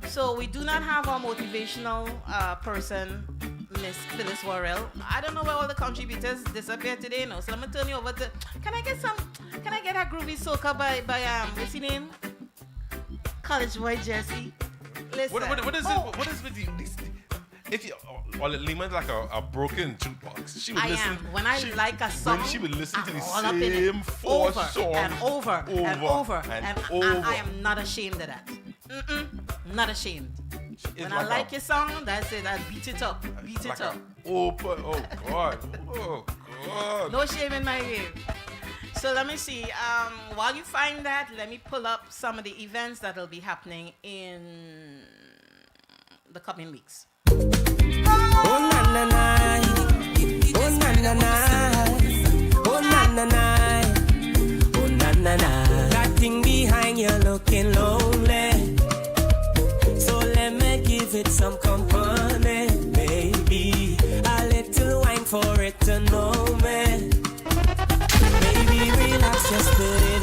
So we do not have our motivational person, Miss Phyllis Worrell. I don't know where all the contributors disappeared today, no. So I'm gonna turn you over to. Can I get a groovy soca by what's his name? College boy Jesse. Listen. What is it? What is with you? If you, Lima's like a broken jukebox. She would listen. When I like a song, she would listen to the same four songs and over. I am not ashamed of that. Not ashamed. When I like your song, that's it. I beat it up. Oh God. Oh God. No shame in my game. So let me see. While you find that, let me pull up some of the events that will be happening in the coming weeks. Oh na na na, oh na na na, oh na na na, oh na na na. That thing behind you looking lonely, so let me give it some company, baby. A little wine for it to know me, baby. Relax, just put it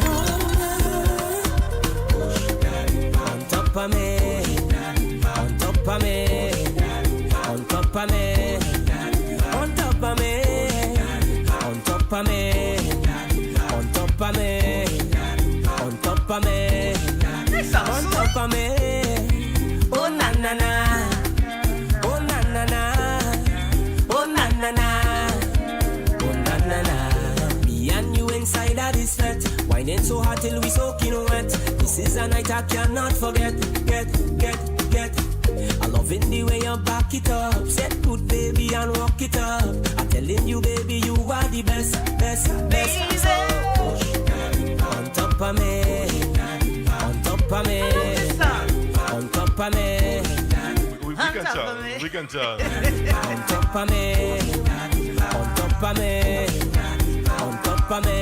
on top of me. of me, on top of me, on top of me, on top of me, on top of me, on top of me, on top of me. Oh na na na, oh na na na, oh na na na, oh na na na. Me and you inside of this fete, whining so hot till we soaking wet. This is a night I cannot forget. Get. I loving the way you back it up. Set good baby and walk it up. I'm telling you baby you are the best. So push on top of me, on top of me, on top of me. We can tell. On top of me, on top of me, on top of me,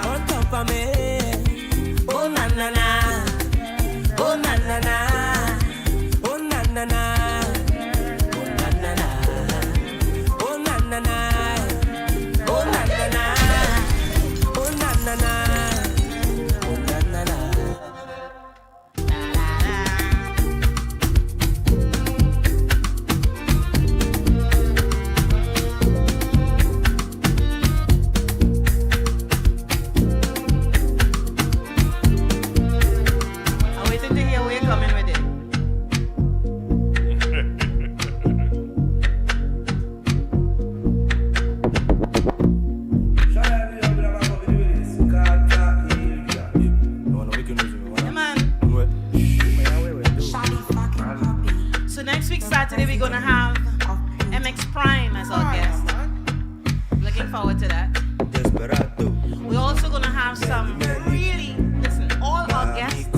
on top of me. Oh na na na, oh na na na, oh na na na, oh na na na, oh na na na, oh na na na, oh na na na, oh na na na. Saturday we're gonna have MX Prime as our guest. Looking forward to that. We're also gonna have some all our guests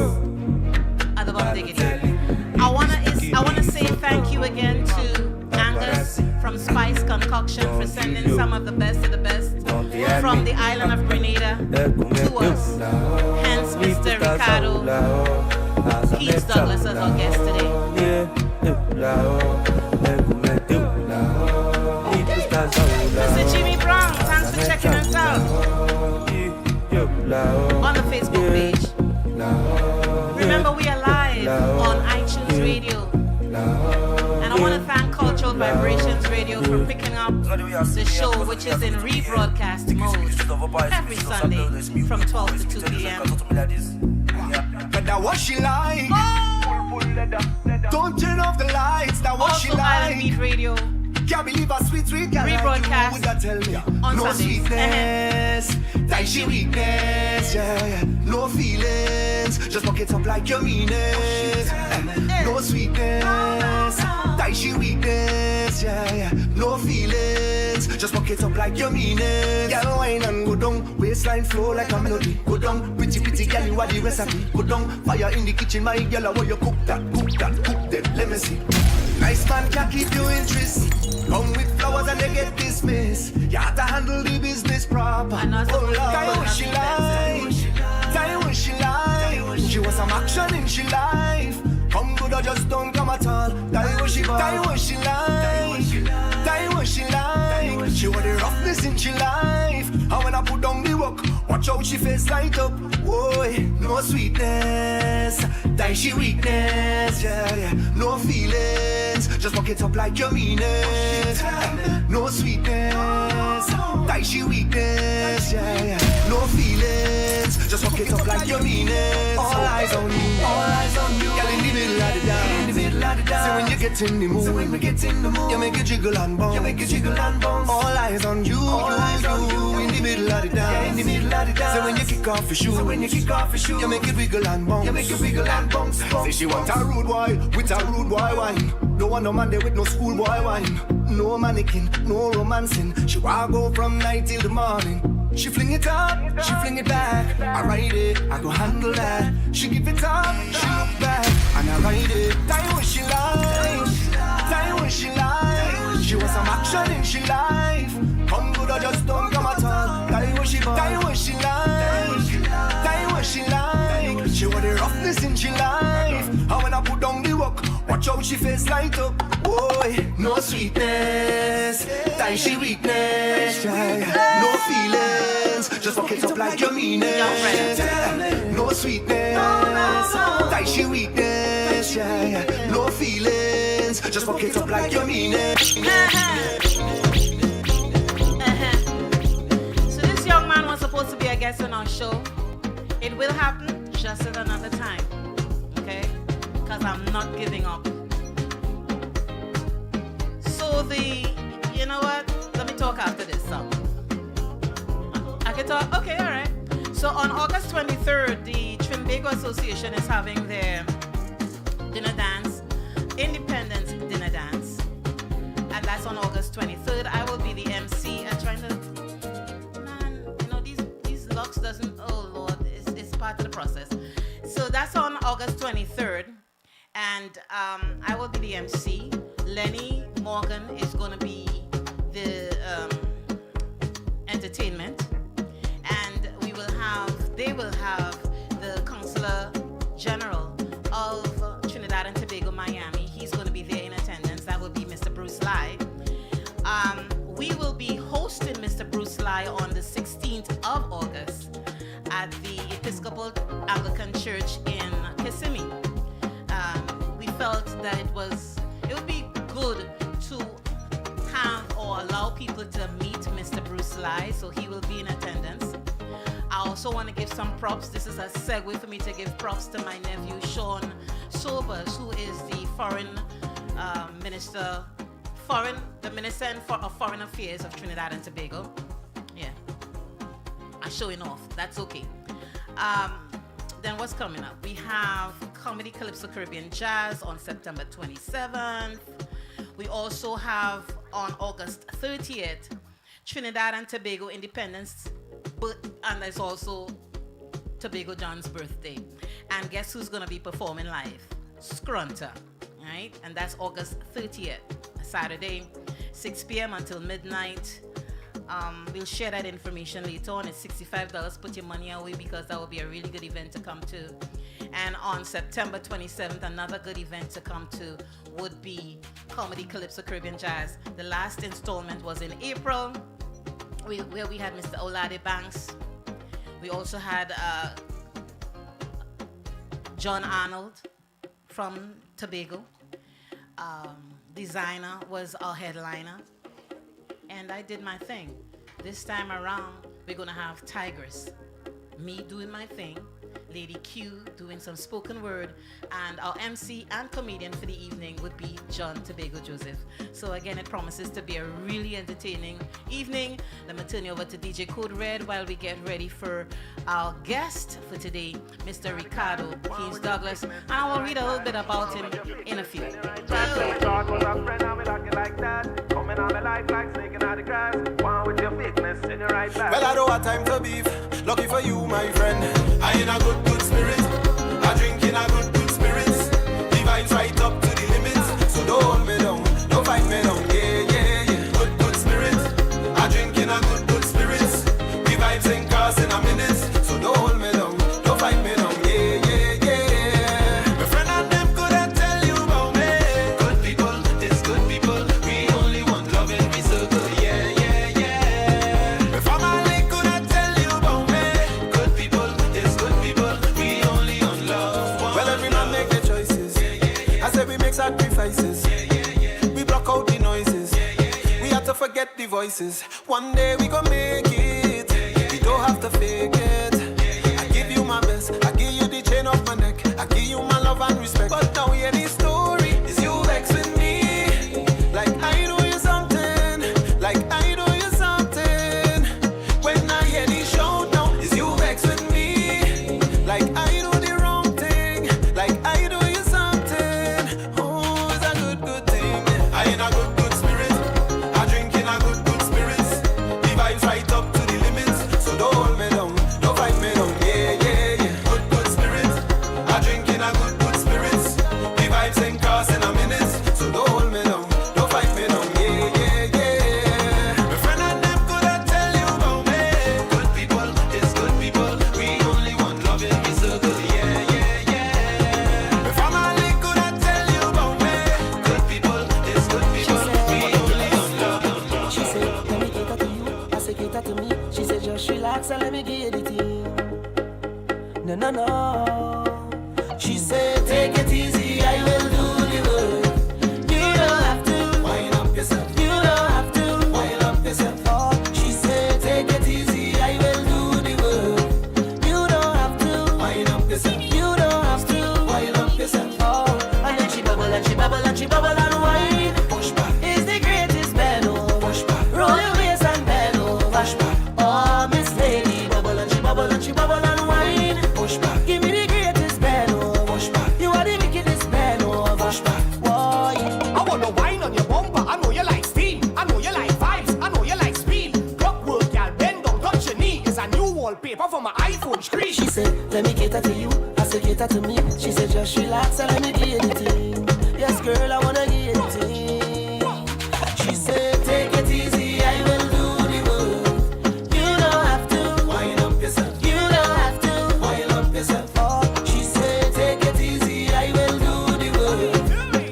are the Bum Diggity. I wanna say thank you again to Angus from Spice Concoction for sending some of the best of the best from the island of Grenada to us. Hence Mr. Richardo, KEENS Douglas as our guest today. Mr. Jimmy Brown, thanks for checking us out on the Facebook page. Remember, we are live on iTunes Radio. And I want to thank Cultural Vibrations Radio for picking up the show, which is in rebroadcast mode every Sunday from 12 to 2 p.m. But that what she like. Don't turn off the lights. That what she like. Island Beat Radio. Can't believe a sweet girl rebroadcast like you. Tell me on no Sundays. Sweetness, that she weakness. Yeah. No feelings, just fuck it up like you mean it. No sweetness, that she weakness. Yeah. No feelings, just fuck it up like you mean it. Girl, wine and go down, waistline flow like a melody. Go down, pretty girl, you are the recipe. Go down, fire in the kitchen, my girl, how you cook that, let me see. Nice man can keep you interest. Come with flowers and they get dismissed. You have to handle the business proper. Oh Lord, tell you what she like. Tell you what she like. She want some action in she life. Come good or just don't come at all. Tell you what she like. Tell you what she like. Tell you what she like. She want the roughness in she life. And when I put down the work, watch how she face light up. Boy, no sweetness. Die she weakness. Yeah. No feelings. Just fuck it up like you mean it. No sweetness. Die she weakness. Yeah. No feelings. Just fuck it up like you mean it. All eyes on you. All eyes on you. Girl in the middle of the dance. So when you get in the mood, you make it jiggle and bounce. All eyes on you. All eyes on you. In the middle of the dance. So when you kick off your shoe, you make it wiggle and bounce. Say she want a rude boy with a rude boy wine. Don't want no man there with no schoolboy wine. No mannequin, no romancing. She wanna go from night till the morning. She fling it up, she fling it back. I ride it, I go handle that. She give it up, she look back, and I ride it. Tell what she like, tell what she like. She wants some action in she life. Come good or just don't come at all. Tell what she like, tell what she like. She want the roughness in she life. And when I put down the work, watch how she face light up. Boy, no sweetness, tie she weakness. No feelings, just fuck it up like you mean it. No sweetness, tie she weakness. yes, yeah. No feelings, just fuck it up like you mean it. So this young man was supposed to be a guest on our show. It will happen just at another time, okay? Because I'm not giving up. So you know what? Let me talk after this song. I can talk? Okay, all right. So on August 23rd, the Trinbago Association is having their dinner dance, Independence Dinner Dance. And that's on August 23rd. I will be the MC. I'm trying to, man, you know, these locks doesn't, oh Lord, it's part of the process. So that's on August 23rd. And I will be the MC. Lenny Morgan is going to be the entertainment. And they will have the Consular General of Trinidad and Tobago, Miami. He's going to be there in attendance. That will be Mr. Bruce Lai. We will be hosting Mr. Bruce Lai on the 16th of August at the Episcopal Anglican Church in Kissimmee. We felt that it would be good to have or allow people to meet Mr. Bruce Lai, so he will be in attendance. I also want to give some props. This is a segue for me to give props to my nephew, Sean Sobers, who is the Minister of Foreign Affairs of Trinidad and Tobago. Yeah. I'm showing off. That's okay. Then what's coming up? We have Comedy Calypso Caribbean Jazz on September 27th. We also have on August 30th, Trinidad and Tobago Independence, and there's also Tobago John's birthday. And guess who's going to be performing live? Scrunter, right? And that's August 30th, Saturday, 6 p.m. until midnight. We'll share that information later on. It's $65. Put your money away because that will be a really good event to come to. And on September 27th, another good event to come to would be Comedy Calypso Caribbean Jazz. The last installment was in April, where we had Mr. Olade Banks. We also had John Arnold from Tobago. Designer was our headliner. And I did my thing. This time around, we're gonna have Tigress. Me doing my thing, Lady Q doing some spoken word, and our MC and comedian for the evening would be John Tobago Joseph. So again, it promises to be a really entertaining evening. Let me turn you over to DJ Code Red while we get ready for our guest for today, Mr. Richardo KEENS Douglas. And I will read a little bit about him in a few. Well, I don't have time to beef. Lucky for you, my friend. I in a good spirit. I drink in a good spirits. The vibes right up to the limits. So don't hold me down, don't fight me down. Yeah. Good spirit. I drink in a good spirits. The vibes ain't cars in a minute. So don't hold me down, don't fight me down. Yeah. My friend and them couldn't tell you about me. Good people, it's good people. We only want love in we circle. Yeah. My family couldn't tell you about me. Good people, it's good people. We only on love. Well, every man make their choices. I said we make sacrifices. We block out the noises. We have to forget the voices. One day we gon' make it. We don't have to fake it. I give you my best. I give you the chain off my neck. I give you my love and respect. But now hear the story. Is you vexing me? Like I do you something. Like I do you something. When I hear the shout now, is you vexing me? Like I do the wrong thing. Like I do you something. Oh, it's a good thing. I in a good spirit. I drink in a good spirits. The vibes right up to the limits. So don't hold me down, don't fight me down. Yeah. Good spirit. I drink in a good spirits. The vibes ain't cars in a minute. So don't hold me down, don't fight me down. Yeah. My friend and them couldn't tell you about me. Good people, it's good people. We only want love in we circle. Yeah. My family couldn't tell you about me. Good people, it's good people. We only want love. She said, let me take her to you. I said, get her to me. She said, just relax and let me get it in. No. She said, take it easy. I will do the work. You don't have to wind up yourself. You don't have to wind up yourself. Oh, she said, take it easy, I will do the work. You don't have to wind up yourself. You don't have to wind up yourself. Oh, and then she bubble and she bubble and she bubble and wine. Push back is the greatest bend over. Push back, roll your waist and bend over. Push back, oh Miss Lady, bubble and she bubble and she bubble and wine. Push back, give me the greatest bend over. Push back, you are the wickedest bend over. Push back, why? I wanna wine on your bumper. I know you like steam. I know you like vibes. I know you like speed. Clock work, y'all bend down, touch your knee. It's a new wallpaper for my iPhone screen. She said, let me cater to you. I said, cater to me. She said, just relax and let me give you anything. Yes, girl, I wanna give you anything. She said, take it easy, I will do the work. You don't have to wind up yourself. You don't have to wind up yourself. Oh, she said, take it easy, I will do the work.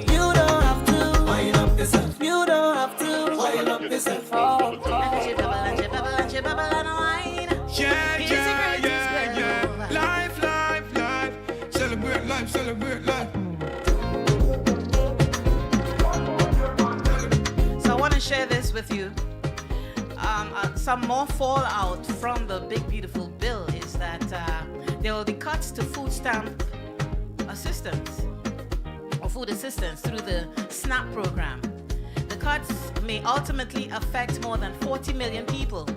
You don't have to wind up yourself. You don't have to wind up yourself. Oh, and she bubble and she bubble and she bubble and wine. Yeah, Here's the yeah, greatest yeah, bend yeah. over. Life, life, life. Celebrate life, celebrate life. So I want to share this with you. Some more fallout from the big beautiful bill is that there will be cuts to food stamp assistance or food assistance through the SNAP program. The cuts may ultimately affect more than 40 million people.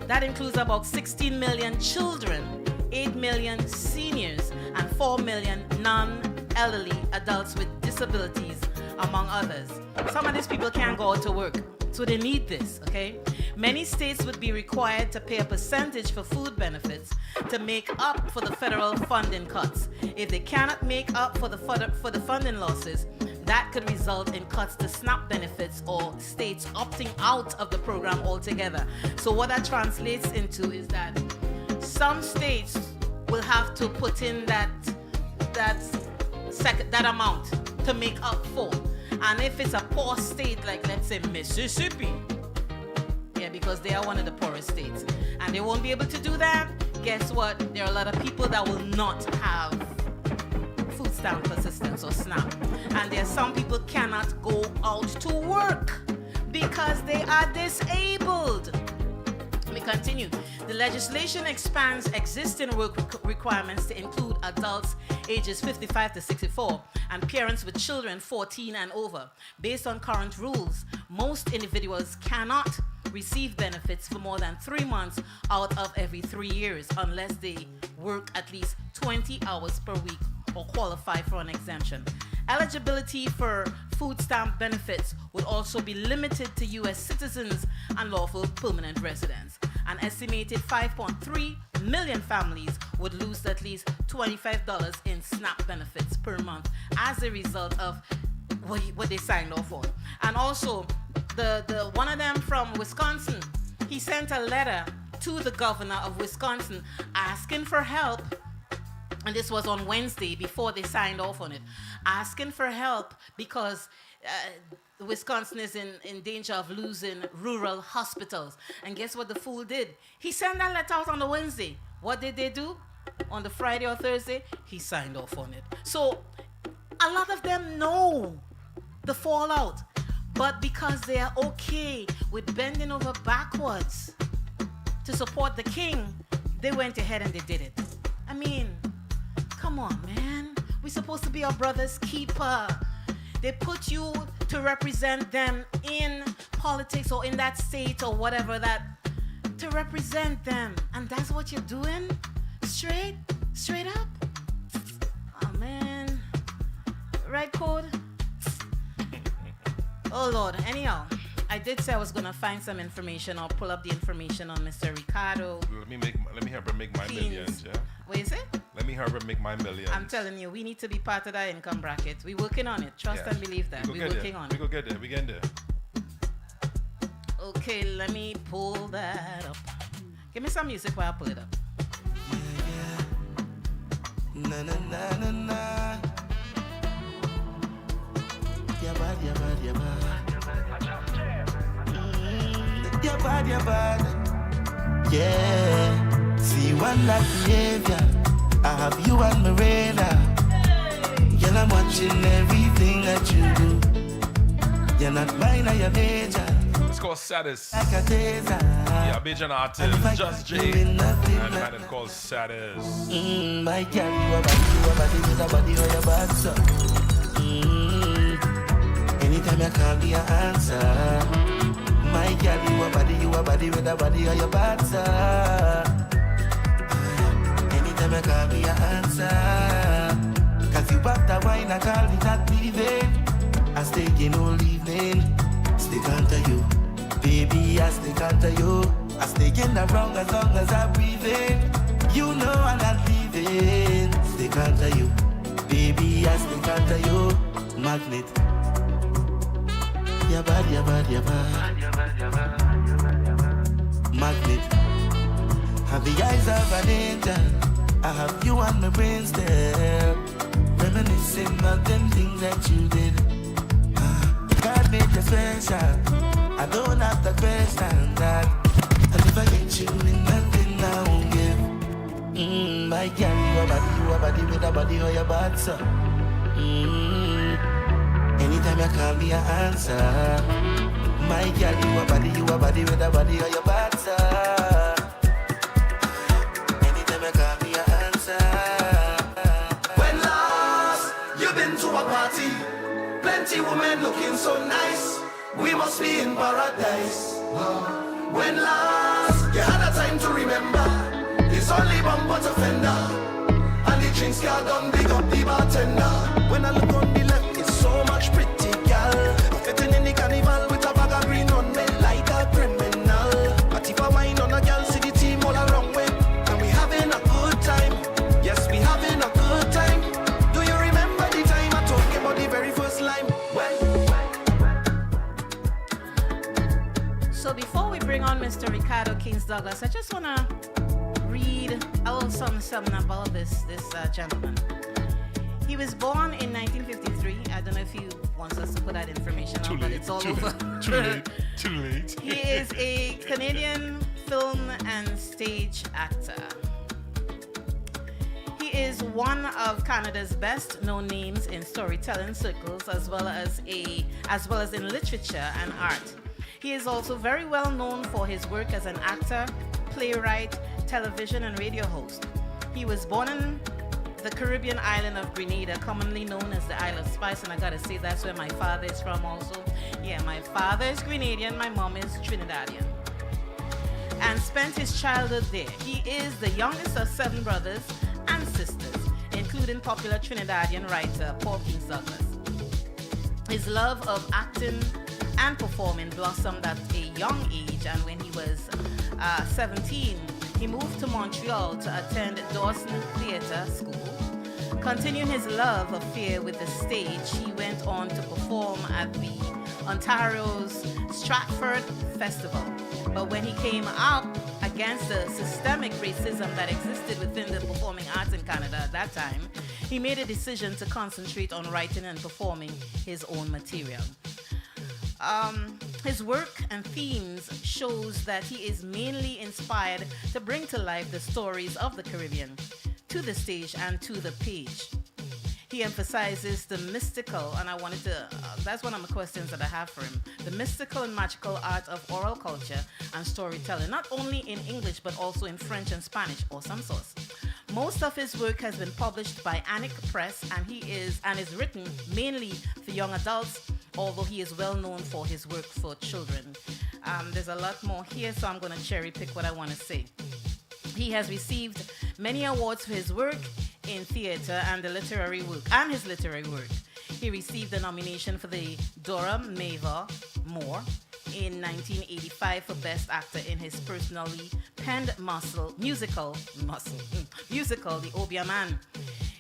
That includes about 16 million children, 8 million seniors, and 4 million non-elderly adults with disabilities, among others. Some of these people can't go out to work, so they need this, okay? Many states would be required to pay a percentage for food benefits to make up for the federal funding cuts. If they cannot make up for the funding losses, that could result in cuts to SNAP benefits or states opting out of the program altogether. So what that translates into is that some states will have to put in that amount to make up for. And if it's a poor state, like let's say Mississippi, yeah, because they are one of the poorest states, and they won't be able to do that, guess what? There are a lot of people that will not have food stamp assistance or SNAP. And there are some people cannot go out to work because they are disabled. Let me continue. The legislation expands existing work requirements to include adults ages 55 to 64 and parents with children 14 and over. Based on current rules, most individuals cannot receive benefits for more than 3 months out of every 3 years unless they work at least 20 hours per week or qualify for an exemption. Eligibility for food stamp benefits would also be limited to U.S. citizens and lawful permanent residents. An estimated 5.3 million families would lose at least $25 in SNAP benefits per month as a result of what they signed off on. And also, the one of them from Wisconsin, he sent a letter to the governor of Wisconsin asking for help. And this was on Wednesday before they signed off on it, asking for help because Wisconsin is in danger of losing rural hospitals. And guess what the fool did? He sent that letter out on the Wednesday. What did they do? On the Friday or Thursday, he signed off on it. So a lot of them know the fallout, but because they are okay with bending over backwards to support the king, they went ahead and they did it. I mean, come on, man. We're supposed to be our brother's keeper. They put you to represent them in politics or in that state or whatever, that to represent them. And that's what you're doing? Straight up? Oh, man. Right, Code? Oh, Lord. Anyhow, I did say I was going to find some information. I'll pull up the information on Mr. Richardo. Let me help her make my KEENS. millions, yeah? What is it? Let me help her make my millions. I'm telling you, we need to be part of that income bracket. We're working on it. Trust and believe that. We're working on it. We go get there. We get there. Okay, let me pull that up. Give me some music while I pull it up. Na na na na na. Yeah, bad, yeah, bad, yeah, bad. Yeah, bad, yeah, bad. Yeah. See one like behavior. I have you on my radar. Girl, I'm watching everything that you do. You're not mine or your major. It's called Saddest. Like a taser. Yeah, major artist, Just Jay. And the man is called Saddest. My girl, you a body with a body or your bad son. Anytime you call me, I answer. My girl, you a body with a body or your bad son. Anytime you call me, I answer. Cause you have the wine, I call me not leaving. I stay in all evening. Stick onto you. Baby, I stick onto you. I stay in the wrong as long as I'm breathing. You know I'm not leaving. Stick onto you. Baby, I stick onto you. Magnet. Your body, your body, your body. Magnet. Have the eyes of an angel. I have you on my brain still. Reminiscing of them things that you did. God made you special. I don't have to question that. And if I get you in nothing, I won't give. My girl, you a body with a body or your bad son. Anytime you call me, I answer. My girl, you a body with a body or your bad son. Anytime you call me, I answer. When last you've been to a party, plenty women looking so nice. We must be in paradise. When last you had a time to remember, it's only bumper to fender. And the drinks got done, big up the bartender. When I look on the left, it's so much pretty gal. Fitting in the carnival with a bag of green on me like a criminal. But if I wine on a gal, see the team all around way. And we having a good time. Yes, we having a good time. Do you remember the time I talked about the very first line? So before we bring on Mr. Richardo Keens Douglas, I just want to read a little something about this gentleman. He was born in 1953. I don't know if he wants us to put that information on, but it's all over. Too late. He is a Canadian film and stage actor. He is one of Canada's best known names in storytelling circles, as well as in literature and art. He is also very well known for his work as an actor, playwright, television and radio host. He was born in the Caribbean island of Grenada, commonly known as the Isle of Spice, and I gotta say that's where my father is from also. Yeah, my father is Grenadian, my mom is Trinidadian. And spent his childhood there. He is the youngest of 7 brothers and sisters, including popular Trinidadian writer Paul Keens Douglas. His love of acting and performing blossomed at a young age, and when he was 17, he moved to Montreal to attend Dawson Theatre School. Continuing his love affair with the stage, he went on to perform at the Ontario's Stratford Festival. But when he came up against the systemic racism that existed within the performing arts in Canada at that time, he made a decision to concentrate on writing and performing his own material. His work and themes shows that he is mainly inspired to bring to life the stories of the Caribbean to the stage and to the page. He emphasizes the mystical, and that's one of the questions that I have for him, the mystical and magical art of oral culture and storytelling, not only in English but also in French and Spanish or some source. Most of his work has been published by Annick Press, and is written mainly for young adults, although he is well known for his work for children. There's a lot more here, so I'm going to cherry pick what I want to say. He has received many awards for his work in theater and his literary work. He received a nomination for the Dora Mavor Moore in 1985 for Best Actor in his personally penned musical, The Obia Man.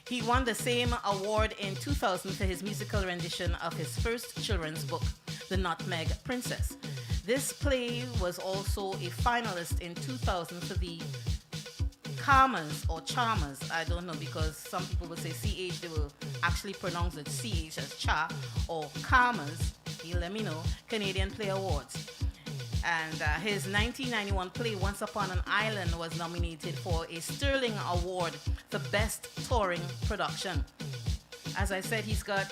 He won the same award in 2000 for his musical rendition of his first children's book, The Nutmeg Princess. This play was also a finalist in 2000 for the Charmers, I don't know, because some people will say CH, they will actually pronounce it CH as Cha, or Charmers, you let me know, Canadian Play Awards. And his 1991 play, Once Upon an Island, was nominated for a Sterling Award for Best Touring Production. As I said, he's got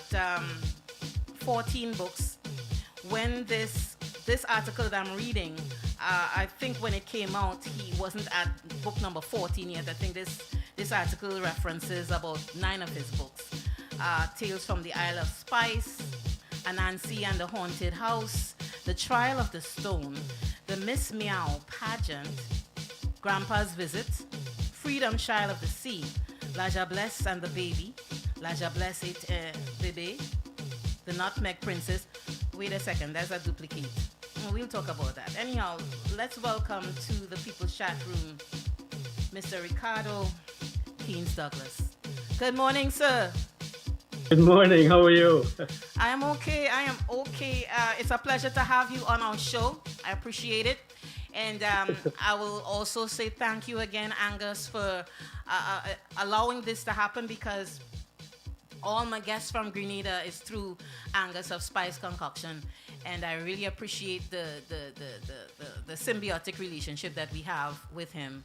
14 books. When this article that I'm reading, I think when it came out, he wasn't at book number 14 yet. I think this article references about 9 of his books. Tales from the Isle of Spice, Anansi and the Haunted House, The Trial of the Stone, The Miss Meow Pageant, Grandpa's Visit, Freedom Child of the Sea, La Jablesse and the Baby, La Jablesse et Bébé, The Nutmeg Princess. Wait a second, there's a duplicate. We'll talk about that. Anyhow, let's welcome to the People's Chat Room, Mr. Richardo KEENS Douglas. Good morning, sir. Good morning. How are you? I am okay. It's a pleasure to have you on our show. I appreciate it. And I will also say thank you again, Angus, for allowing this to happen, because all my guests from Grenada is through Angus of Spice Concoction. And I really appreciate the symbiotic relationship that we have with him.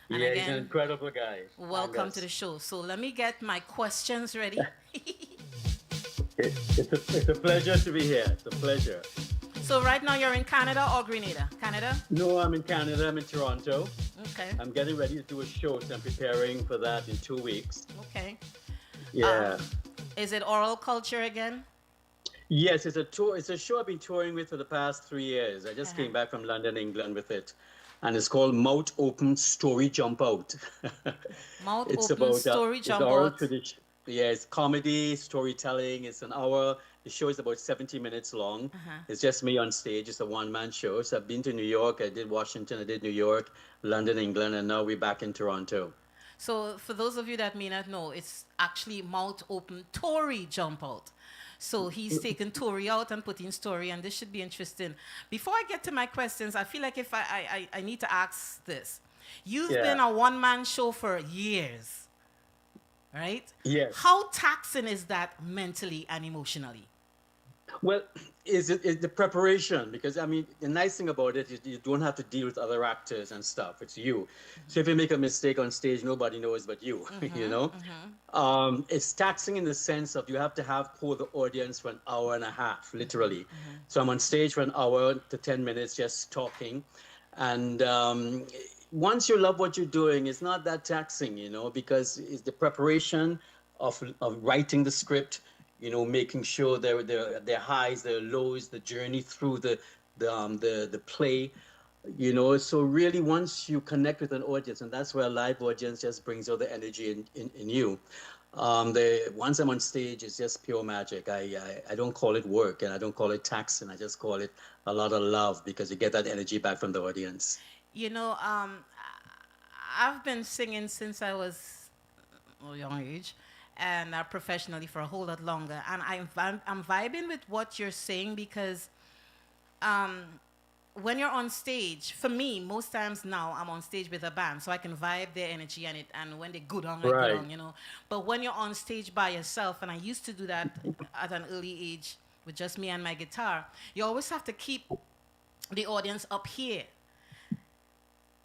And yeah, again, he's an incredible guy. Welcome Angus. to the show. So let me get my questions ready. It's a pleasure to be here. It's a pleasure. So right now you're in Canada or Grenada? Canada? No, I'm in Canada. I'm in Toronto. Okay. I'm getting ready to do a show, so I'm preparing for that in 2 weeks. Okay. Yeah. Is it oral culture again? Yes, it's a tour. It's a show I've been touring with for the past 3 years. I just came back from London, England with it. And it's called Mouth Open Story Jump Out. Mouth It's Open about, Story it's Jump oral Out. tradition. Yeah, it's comedy, storytelling. It's an hour. The show is about 70 minutes long. It's just me on stage. It's a one-man show. So I've been to New York. I did Washington. I did New York, London, England, and now we're back in Toronto. So for those of you that may not know, it's actually Mouth Open Tory Jump Out. So he's taken Tory out and put in story, and this should be interesting. Before I get to my questions, I feel like if I need to ask this. You've been a one-man show for years, right? Yes. How taxing is that mentally and emotionally? Well, it's the preparation, because I mean, the nice thing about it is you don't have to deal with other actors and stuff. It's you. So if you make a mistake on stage, nobody knows but you. You know, it's taxing in the sense of you have to hold the audience for an hour and a half, literally. So I'm on stage for an hour to 10 minutes just talking, and once you love what you're doing, it's not that taxing, you know, because it's the preparation of writing the script. You know, making sure their highs, their lows, the journey through the play, you know. So really, once you connect with an audience, and that's where a live audience just brings all the energy in you. Once I'm on stage, it's just pure magic. I don't call it work, and I don't call it taxing. I just call it a lot of love, because you get that energy back from the audience. You know, I've been singing since I was a young age, and professionally for a whole lot longer. And I'm vibing with what you're saying, because when you're on stage, for me, most times now I'm on stage with a band, so I can vibe their energy and when they go down, I go down, you know. But when you're on stage by yourself, and I used to do that at an early age with just me and my guitar, you always have to keep the audience up here.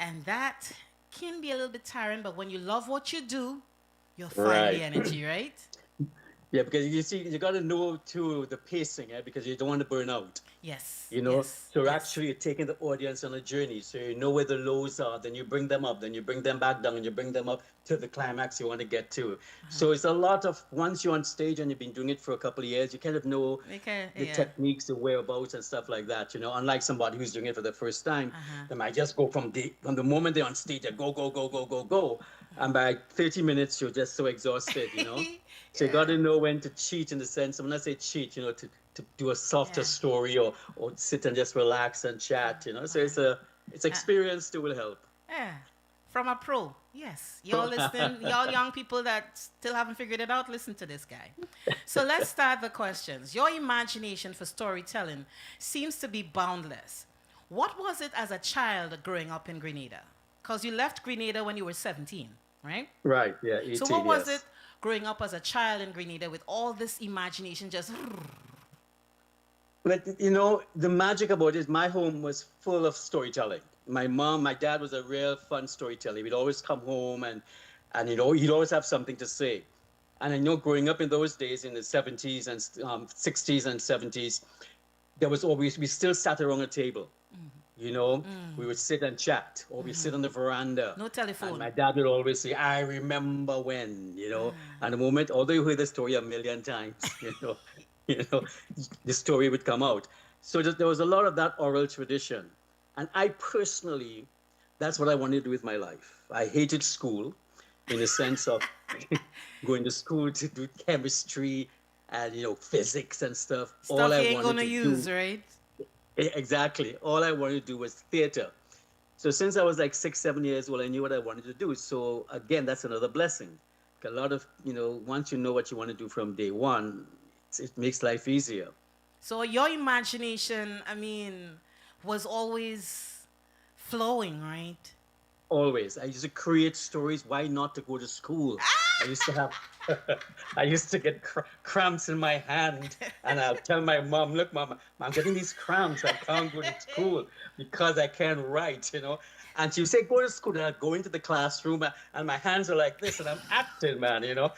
And that can be a little bit tiring, but when you love what you do, you'll find the energy, right? Yeah, because you see, you got to know too the pacing, because you don't want to burn out. Yes. You know, so actually you're taking the audience on a journey. So you know where the lows are, then you bring them up, then you bring them back down, and you bring them up to the climax you want to get to. So it's a lot of, once you're on stage and you've been doing it for a couple of years, you kind of know the techniques, the whereabouts and stuff like that, you know, unlike somebody who's doing it for the first time. They might just go from the moment they're on stage, they go, go, go, go, go, go. And by 30 minutes, you're just so exhausted, you know. So you got to know when to cheat, in the sense, when I say cheat, you know, to do a softer story, or sit and just relax and chat, you know. So it's experience too will help. Yeah, from a pro. Yes, y'all listening, y'all young people that still haven't figured it out, listen to this guy. So let's start the questions. Your imagination for storytelling seems to be boundless. What was it as a child growing up in Grenada? Because you left Grenada when you were 17, right? Right, yeah, 18, so what was it growing up as a child in Grenada with all this imagination just... But, you know, the magic about it, my home was full of storytelling. My dad was a real fun storyteller. We'd always come home and you know, he'd always have something to say. And I know growing up in those days in the 70s and 60s and 70s, there was always, we still sat around a table. You know, we would sit and chat, or we sit on the veranda. No telephone. And my dad would always say, I remember when, you know, and the moment, although you heard the story a million times, you know, the story would come out. So there was a lot of that oral tradition. And I personally, that's what I wanted to do with my life. I hated school in the sense of going to school to do chemistry and, you know, physics and stuff. Stuff you ain't gonna use, right? Exactly. All I wanted to do was theater. So since I was like 6, 7 years old, I knew what I wanted to do. So again, that's another blessing. A lot of, you know, once you know what you want to do from day one, it makes life easier. So your imagination, I mean, was always flowing, right? Always. I used to create stories. Why not to go to school? I used to have, I used to get cramps in my hand, and I'll tell my mom, look, mom, I'm getting these cramps. I can't go to school because I can't write, you know. And she would say, go to school. And I'd go into the classroom, and my hands are like this, and I'm acting, man, you know.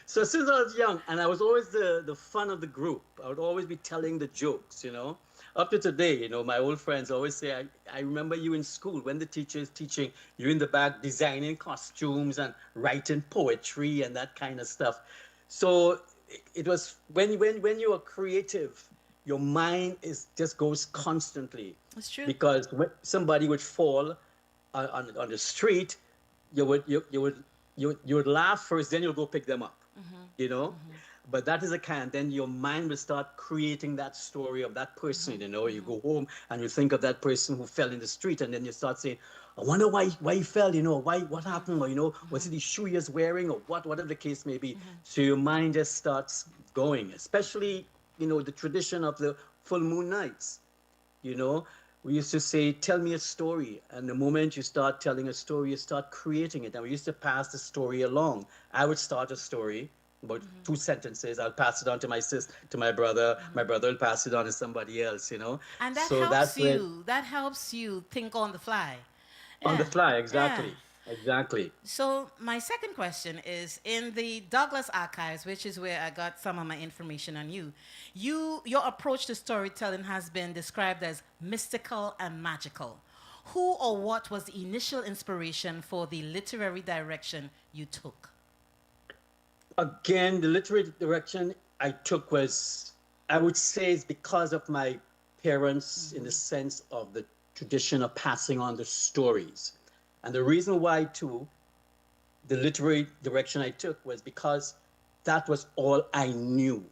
So since I was young, and I was always the fun of the group. I would always be telling the jokes, you know. Up to today, you know, my old friends always say, I remember you in school when the teacher is teaching, you're in the back designing costumes and writing poetry and that kind of stuff. So it was when you are creative, your mind just goes constantly. That's true. Because when somebody would fall on the street, you would laugh first, then you'll go pick them up, you know. But that is a kind, then your mind will start creating that story of that person, you know. You go home and you think of that person who fell in the street, and then you start saying, I wonder why he fell, you know, what happened, or, you know, was it the shoe he was wearing, or whatever the case may be. So your mind just starts going, especially, you know, the tradition of the full moon nights, you know. We used to say, tell me a story. And the moment you start telling a story, you start creating it. And we used to pass the story along. I would start a story, about 2 sentences. I'll pass it on to my sister, to my brother. My brother will pass it on to somebody else, you know. And that so helps you. That helps you think on the fly. On the fly, exactly. Yeah. Exactly. So my second question is, in the Douglas archives, which is where I got some of my information on you, your approach to storytelling has been described as mystical and magical. Who or what was the initial inspiration for the literary direction you took? Again, the literary direction I took was, I would say, is because of my parents, in the sense of the tradition of passing on the stories. And the reason why, too, the literary direction I took was because that was all I knew.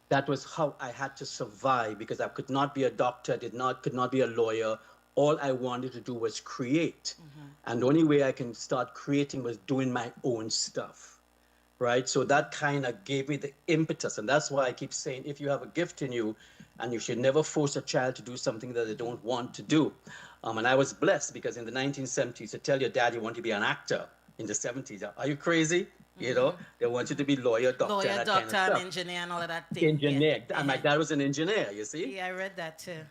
That was how I had to survive, because I could not be a doctor, could not be a lawyer. All I wanted to do was create. And the only way I can start creating was doing my own stuff. Right? So that kind of gave me the impetus. And that's why I keep saying, if you have a gift in you, and you should never force a child to do something that they don't want to do. And I was blessed, because in the 1970s, to tell your dad you want to be an actor in the 70s, are you crazy? You know, they want you to be lawyer, doctor, that kind of stuff. Engineer, and all of that thing. Engineer. Yeah. And my dad was an engineer, you see? Yeah, I read that too.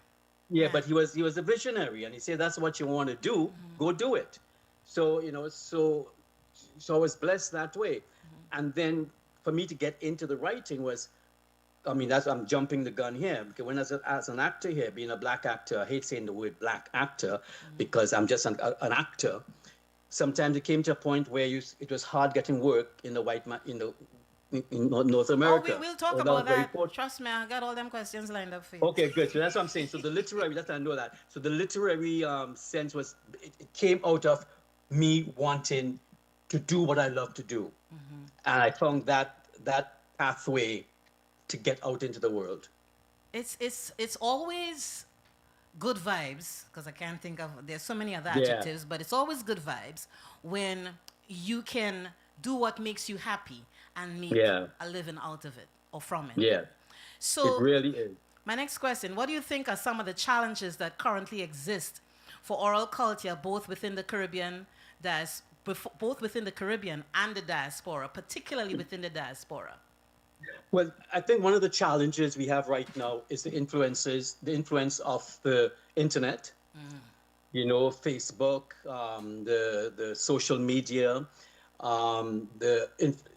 Yeah, but he was a visionary, and he said, that's what you want to do, go do it. So, you know, so I was blessed that way. And then for me to get into the writing was, I mean, I'm jumping the gun here, because when as an actor here, being a black actor, I hate saying the word black actor, because I'm just an actor. Sometimes it came to a point where it was hard getting work in North America. Oh, we'll talk about that. Trust me, I got all them questions lined up for you. Okay, good. So that's what I'm saying. So the literary, I know that. So the literary sense was, it came out of me wanting to do what I love to do. And I found that pathway to get out into the world. It's always good vibes, because I can't think of, there's so many other adjectives, but it's always good vibes when you can do what makes you happy and make a living out of it or from it. Yeah. So it really is. My next question, what do you think are some of the challenges that currently exist for oral culture, both within the Caribbean and the diaspora, particularly within the diaspora? Well, I think one of the challenges we have right now is the influence of the internet, you know, Facebook, the social media. the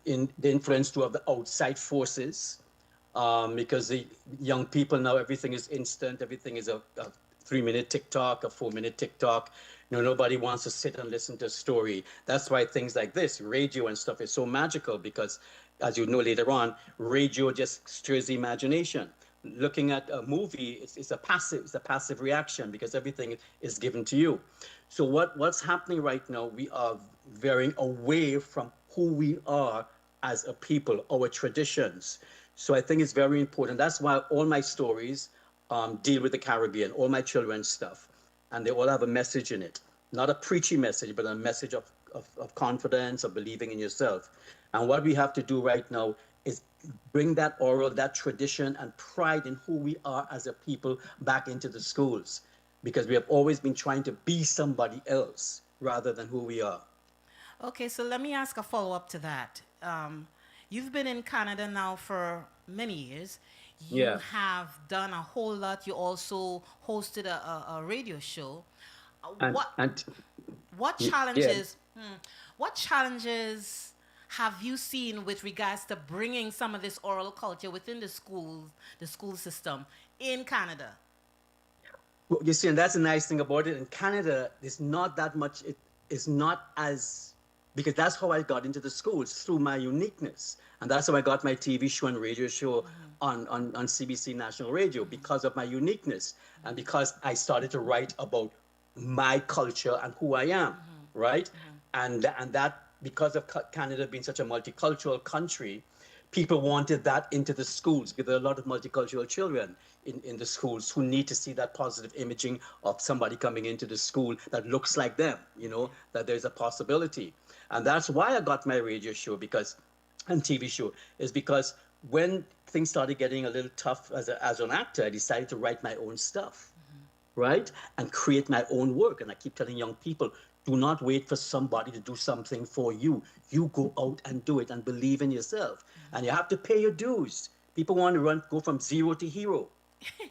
influence too of the outside forces, because the young people now, everything is instant, everything is a 3-minute TikTok, a 4-minute TikTok. Nobody wants to sit and listen to a story. That's why things like this, radio and stuff, is so magical because, as you know later on, radio just stirs the imagination. Looking at a movie, it's a passive reaction because everything is given to you. So what's happening right now, we are veering away from who we are as a people, our traditions. So I think it's very important. That's why all my stories deal with the Caribbean, all my children's stuff. And they all have a message in it. Not a preachy message, but a message of confidence, of believing in yourself. And what we have to do right now is bring that oral, that tradition and pride in who we are as a people back into the schools. Because we have always been trying to be somebody else rather than who we are. Okay, so let me ask a follow-up to that. You've been in Canada now for many years. You have done a whole lot. You also hosted a radio show. What challenges? What challenges have you seen with regards to bringing some of this oral culture within the school system in Canada? Well, you see, and that's the nice thing about it. In Canada, there's not that much. It is not as, because that's how I got into the schools, through my uniqueness. And that's how I got my TV show and radio show on CBC National Radio, because of my uniqueness and because I started to write about my culture and who I am, right? And that, because of Canada being such a multicultural country, people wanted that into the schools, because there are a lot of multicultural children in the schools who need to see that positive imaging of somebody coming into the school that looks like them, that there's a possibility. And that's why I got my radio show and TV show, is because when things started getting a little tough as an actor, I decided to write my own stuff, right? And create my own work. And I keep telling young people, do not wait for somebody to do something for you. You go out and do it and believe in yourself. And you have to pay your dues. People want to go from zero to hero.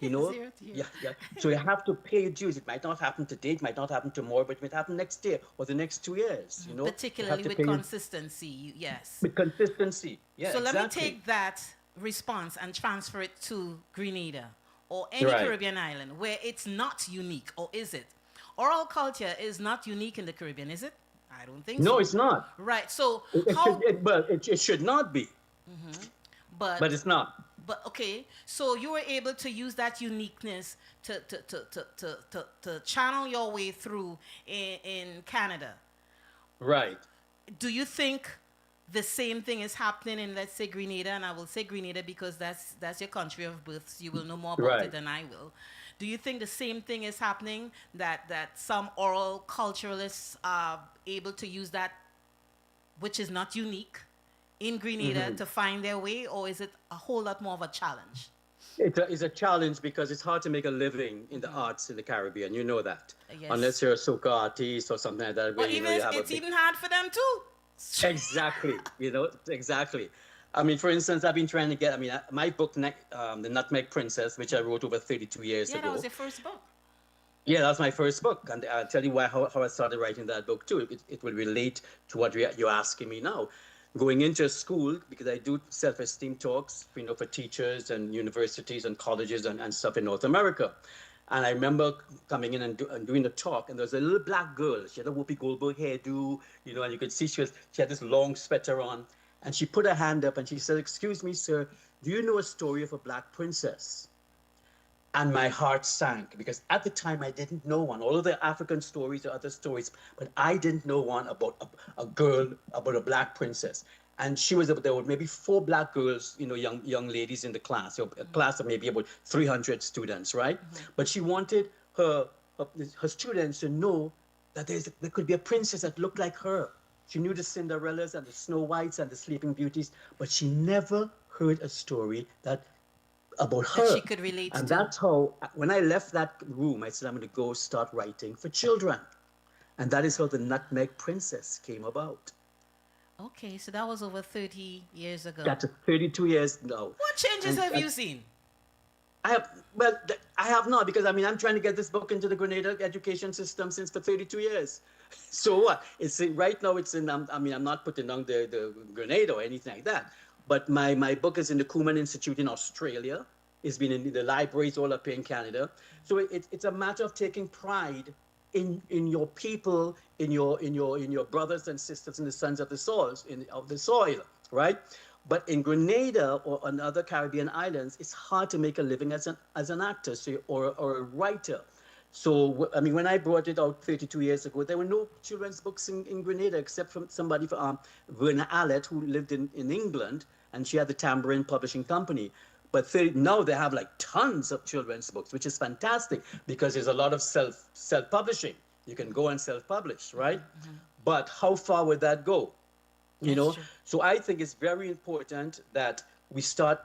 Zero to hero. Yeah. So you have to pay your dues. It might not happen today, it might not happen tomorrow, but it might happen next year or the next 2 years. Particularly with consistency, yes. With consistency, yeah. So let me take that response and transfer it to Grenada or any Caribbean island where it's not unique, or is it? Oral culture is not unique in the Caribbean, is it? I don't think so. No, it's not. Right. So it should not be. But it's not. But okay, so you were able to use that uniqueness to channel your way through in Canada. Right. Do you think the same thing is happening in, let's say, Grenada? And I will say Grenada because that's your country of birth. So you will know more about it than I will. Do you think the same thing is happening, that some oral culturalists are able to use that, which is not unique, in Grenada to find their way, or is it a whole lot more of a challenge? It's a challenge because it's hard to make a living in the arts in the Caribbean. You know that. Yes. Unless you're a soca artist or something like that. But it's even hard for them too. Exactly. Exactly. I mean, for instance, I've been trying to get, my book, The Nutmeg Princess, which I wrote over 32 years ago. Yeah, that was your first book. Yeah, that's my first book. And I'll tell you how I started writing that book too. It will relate to what you're asking me now. Going into school, because I do self-esteem talks, for teachers and universities and colleges and stuff in North America. And I remember coming in and doing the talk, and there was a little black girl. She had a Whoopi Goldberg hairdo, and you could see she had this long sweater on. And she put her hand up and she said, "Excuse me, sir, do you know a story of a black princess?" And my heart sank, because at the time I didn't know one. All of the African stories are other stories, but I didn't know one about a girl, about a black princess. And there were maybe 4 black girls, young ladies in the class, a class of maybe about 300 students, right? But she wanted her students to know that there could be a princess that looked like her. She knew the Cinderellas and the Snow Whites and the Sleeping Beauties, but she never heard a story about her. That she could relate to. And that's how, when I left that room, I said, I'm going to go start writing for children. And that is how The Nutmeg Princess came about. Okay, so that was over 30 years ago. That's 32 years now. What changes have you seen? I have not, because I mean I'm trying to get this book into the Grenada education system since for 32 years. So what? It's right now. It's in. I mean, I'm not putting down the Grenada or anything like that. But my book is in the Koeman Institute in Australia. It's been in the libraries all up here in Canada. So it's a matter of taking pride in your people, in your brothers and sisters and the sons of the soil, right? But in Grenada or on other Caribbean islands, it's hard to make a living as an actor, or a writer. So, I mean, when I brought it out 32 years ago, there were no children's books in Grenada except from somebody, Verna Allett, who lived in England, and she had the Tambourine Publishing Company. But now they have like tons of children's books, which is fantastic because there's a lot of self-publishing. You can go and self-publish, right? Mm-hmm. But how far would that go? You know? True. So I think it's very important that we start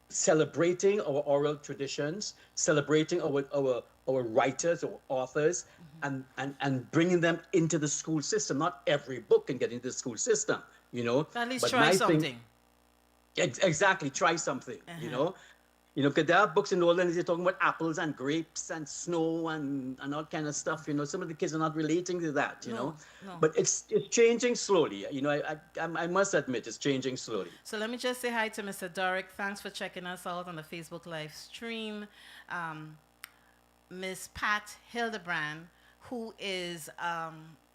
celebrating our oral traditions, celebrating our writers or authors, mm-hmm. and bringing them into the school system. Not every book can get into the school system, you know. At least try something. Exactly, try something, you know. You know, because there are books in the Netherlands they're talking about apples and grapes and snow and all kind of stuff. You know, some of the kids are not relating to that. You know, but it's changing slowly. You know, I must admit it's changing slowly. So let me just say hi to Mr. Doric. Thanks for checking us out on the Facebook live stream. Miss Pat Hildebrand, who is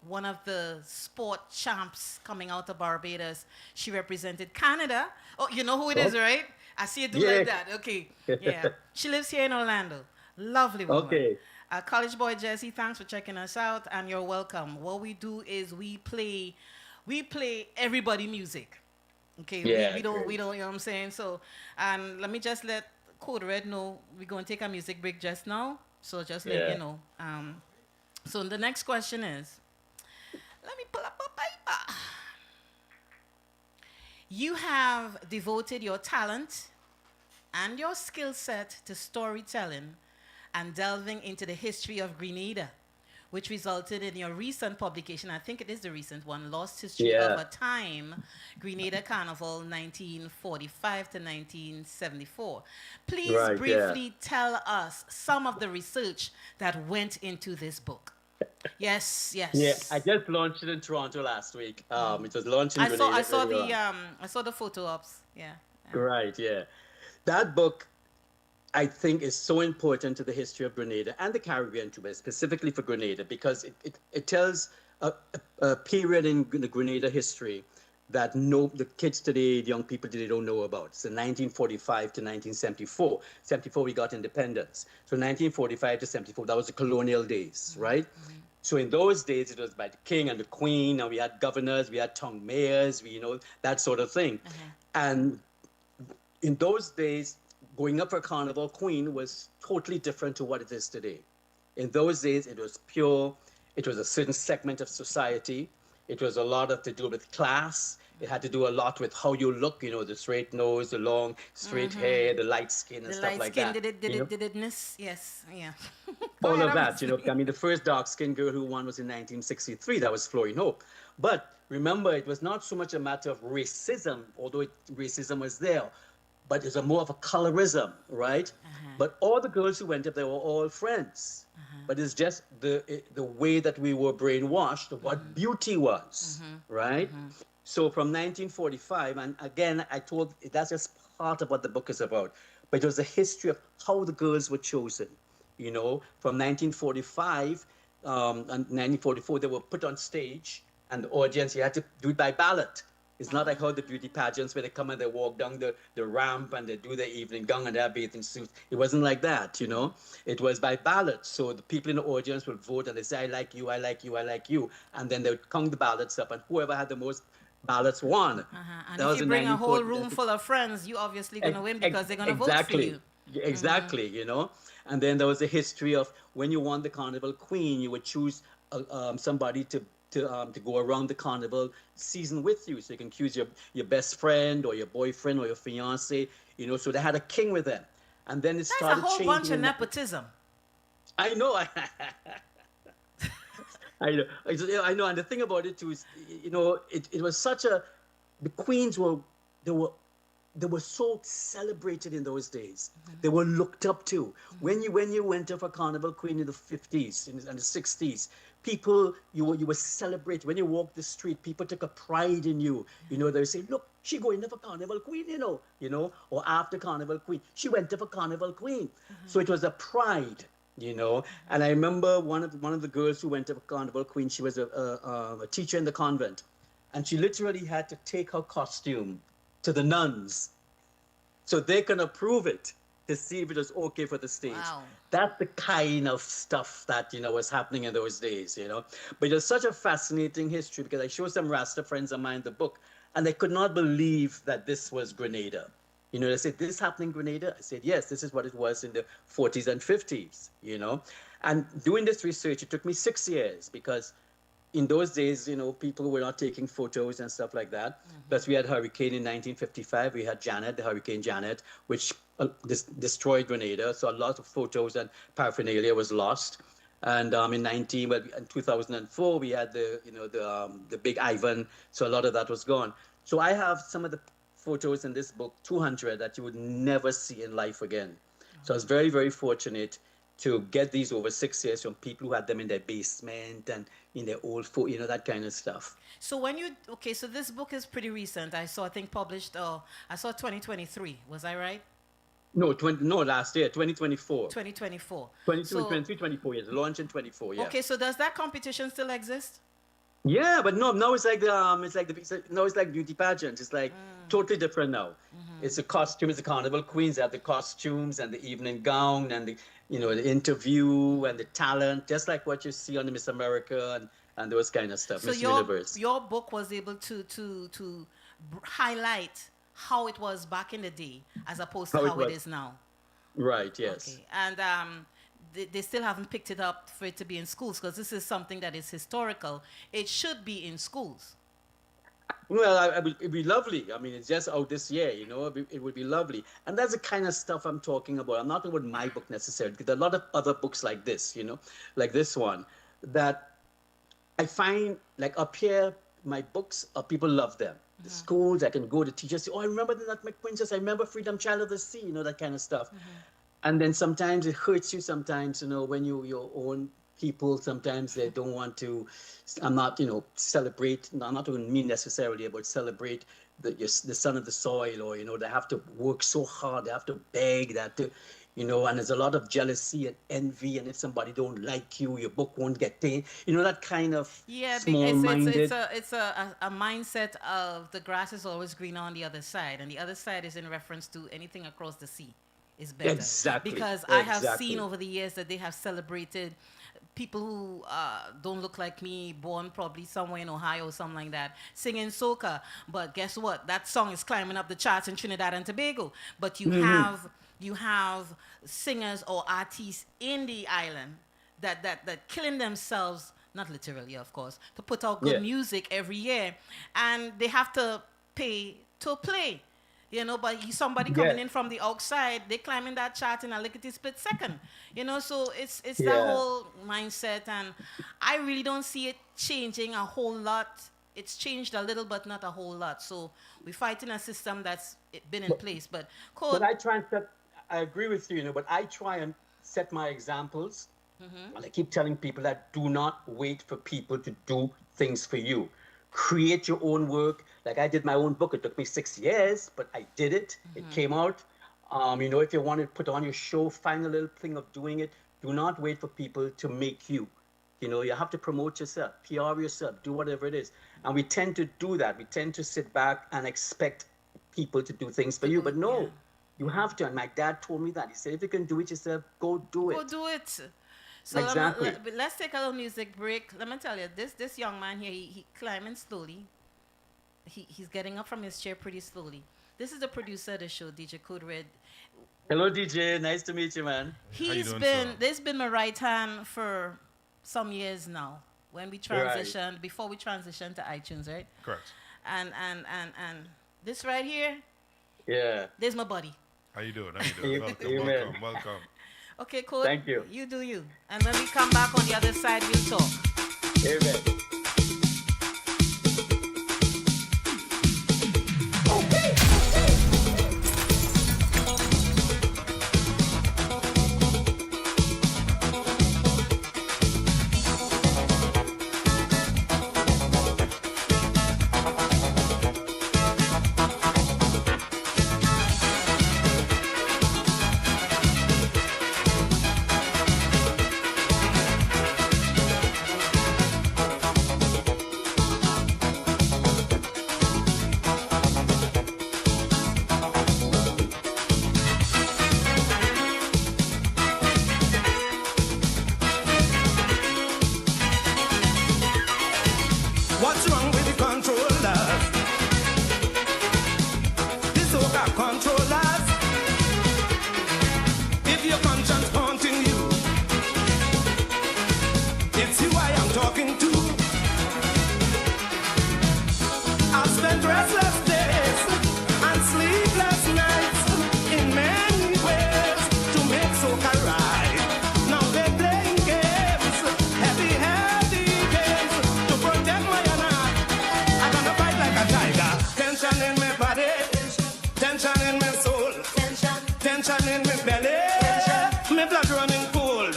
one of the sport champs coming out of Barbados. She represented Canada. Oh, you know who it is, right? I see you do like that. Okay. Yeah. She lives here in Orlando. Lovely woman. Okay. College boy Jesse, thanks for checking us out, and you're welcome. What we do is we play everybody music. Okay. Yeah, we don't, you know what I'm saying? So, and let me just let Code Red know we're going to take a music break just now. So just let you know. So the next question is, let me pull up a paper. You have devoted your talent and your skill set to storytelling and delving into the history of Grenada, which resulted in your recent publication, I think it is the recent one, Lost History of a Time, Grenada Carnival 1945 to 1974. Please briefly tell us some of the research that went into this book. Yes. Yeah, I just launched it in Toronto last week. It was launched in Grenada. I saw the photo ops. Yeah. Right. Yeah, that book, I think, is so important to the history of Grenada and the Caribbean too, but specifically for Grenada, because it tells a period in the Grenada history that the kids today, the young people today don't know about. So 1945 to 1974. 74 we got independence. So 1945 to 74, that was the colonial days, right? Mm-hmm. So in those days, it was by the king and the queen, and we had governors, we had town mayors, that sort of thing. Mm-hmm. And in those days, going up for Carnival Queen was totally different to what it is today. In those days, it was pure. It was a certain segment of society. It was a lot to do with class. It had to do a lot with how you look, the straight nose, the long, straight hair, the light skin, and stuff like that. Yes, yeah. All of that, I mean, the first dark-skinned girl who won was in 1963. That was Florine Hope. But remember, it was not so much a matter of racism, although racism was there, but it's more of a colorism, right? But all the girls who went up there were all friends. But it's just the way that we were brainwashed of what beauty was, right? So from 1945, and again, that's just part of what the book is about, but it was the history of how the girls were chosen. From 1945 and 1944, they were put on stage, and the audience, you had to do it by ballot. It's not like how the beauty pageants where they come and they walk down the ramp and they do their evening gown and their bathing suits. It wasn't like that, It was by ballot. So the people in the audience would vote and they say, I like you, I like you, I like you. And then they would count the ballots up and whoever had the most ballots won. And if you bring a whole room full of friends, you're obviously going to win because they're going to vote for you. Exactly, And then there was a history of when you won the Carnival Queen, you would choose somebody to go around the carnival season with you. So you can choose your best friend or your boyfriend or your fiance, so they had a king with them. And then it started changing. That's a whole bunch of nepotism. I know. I know. And the thing about it too is, it was such the queens were they were so celebrated in those days. They were looked up to. When you went to a Carnival Queen in the 50s and the 60s, people, you were celebrated. When you walked the street, people took a pride in you. You know, they say, look, she going to for Carnival Queen, you know, or after Carnival Queen, she went to for Carnival Queen. So it was a pride, you know. And I remember one of the girls who went to Carnival Queen, she was a teacher in the convent. And she literally had to take her costume to the nuns so they can approve it to see if it was okay for the stage. Wow. That's the kind of stuff that, you know, was happening in those days, you know. But it's such a fascinating history because I showed some Rasta friends of mine the book and they could not believe that this was Grenada. You know, they said, this happened in Grenada? I said, yes, this is what it was in the 40s and 50s, you know. And doing this research, it took me 6 years because in those days, you know, people were not taking photos and stuff like that. Plus, we had hurricane in 1955. We had Janet, the Hurricane Janet, which destroyed Grenada. So a lot of photos and paraphernalia was lost. And in 2004, we had the big Ivan. So a lot of that was gone. So I have some of the photos in this book, 200, that you would never see in life again. So I was very, very fortunate to get these over 6 years from people who had them in their basement and in their old phone, you know, that kind of stuff. So so this book is pretty recent. I saw 2023. Was I right? No, last year, 2024. 2024. 2023, 24 years, launch in 24, yeah. Okay, so does that competition still exist? Yeah, but now it's like it's like beauty pageant. It's like totally different now. It's a costume. It's the Carnival Queens. They have the costumes and the evening gown and the interview and the talent, just like what you see on the Miss America and those kind of stuff. So Miss Universe. Your book was able to highlight how it was back in the day as opposed to how it is now. Right. Yes. Okay. And they still haven't picked it up for it to be in schools because this is something that is historical. It should be in schools. Well, it'd be lovely. I mean, it's just out this year, you know, it would be lovely. And that's the kind of stuff I'm talking about. I'm not talking about my book necessarily, because there are a lot of other books like this, you know, like this one, that I find, like up here, my books, people love them. The schools, I can go to teachers, say, oh, I remember the Nutmeg Princess, I remember Freedom Child of the Sea, you know, that kind of stuff. And then sometimes it hurts you sometimes, you know, when your own people, sometimes they don't want to, I'm not, you know, celebrate, I'm not talking me necessarily about celebrate the son of the soil, or, you know, they have to work so hard, they have to beg, they have to, you know, and there's a lot of jealousy and envy, and if somebody don't like you, your book won't get in, you know, that kind of small-minded. It's a mindset of the grass is always greener on the other side, and the other side is in reference to anything across the sea is better. Exactly. Because I have seen over the years that they have celebrated people who don't look like me, born probably somewhere in Ohio or something like that, singing soca. But guess what? That song is climbing up the charts in Trinidad and Tobago. But you have singers or artists in the island that killing themselves, not literally, of course, to put out good music every year, and they have to pay to play. You know, but somebody coming in from the outside, they climbing that chart in a lickety split second. You know, so it's that whole mindset, and I really don't see it changing a whole lot. It's changed a little, but not a whole lot. So we're fighting a system that's been in place. But I agree with you, you know, but I try and set my examples. And I keep telling people that do not wait for people to do things for you. Create your own work. Like I did my own book. It took me 6 years, but I did it. It came out. You know, if you want to put on your show, find a little thing of doing it. Do not wait for people to make you. You know, you have to promote yourself, PR yourself, do whatever it is. And we tend to do that. We tend to sit back and expect people to do things for you. But no, you have to. And my dad told me that. He said, if you can do it yourself, go do it. Go do it. So exactly. Let's take a little music break. Let me tell you, this young man here, he climbing slowly. He's getting up from his chair pretty slowly. This is the producer of the show, DJ Code Red. Hello, DJ. Nice to meet you, man. There's been my right hand for some years now. When we transitioned, before we transitioned to iTunes, right? Correct. And this right here. Yeah. There's my buddy. How you doing? Welcome. Okay, cool. Thank you. You do you. And when we come back on the other side, we'll talk. Amen. What's wrong with the controllers? The so-called controllers. If your conscience haunting you, it's you I am talking to. I've spent restless days and sleepless nights in many ways to make soca right. Now they're playing games, heavy games to protect my honor. I'm gonna fight like a tiger. Tension in my body, tension in my soul, tension in my belly, my blood running cold.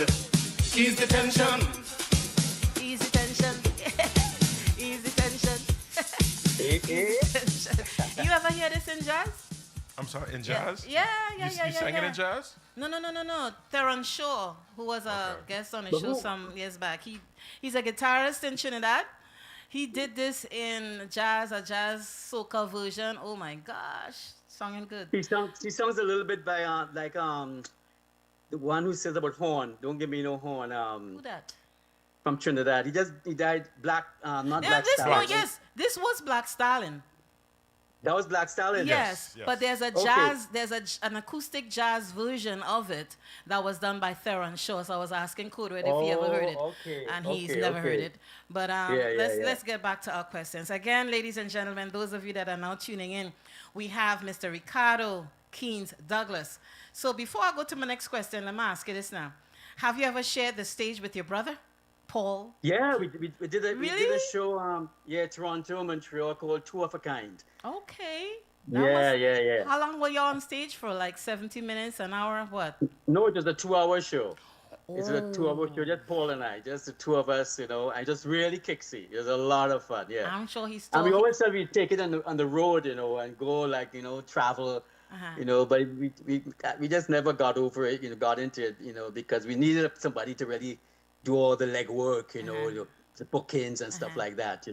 Ease the tension. Easy tension. Easy tension. You ever hear this in jazz? I'm sorry, in jazz? Yeah. You sang it in jazz? No. Theron Shaw, who was a guest on the show some years back. He's a guitarist in Trinidad. He did this in jazz, a jazz soca version. Oh my gosh, singing good. He sounds a little bit by like the one who says about horn. Don't give me no horn. Who that? From Trinidad. He died Black, not Black Stallion. This was Black Stallion. That was Black Stallion. Yes, but there's a jazz, an acoustic jazz version of it that was done by Theron Shaw. So I was asking Code Red if he ever heard it, and he's never heard it. But let's get back to our questions again, ladies and gentlemen. Those of you that are now tuning in, we have Mr. Richardo, KEENS, Douglas. So before I go to my next question, let me ask you this now: have you ever shared the stage with your brother, Paul? Yeah, we did a show, Toronto, Montreal, called Two of a Kind. Okay. Yeah. How long were you on stage for? Like 70 minutes, an hour, what? No, it was a 2-hour show. It's a 2-hour show, just Paul and I, just the two of us, and just really kicksy. It was a lot of fun, yeah. I'm sure he's still... And we always said we'd take it on the road, and go like, travel, but we just never got over it, got into it, because we needed somebody to really do all the legwork, the bookings and stuff like that,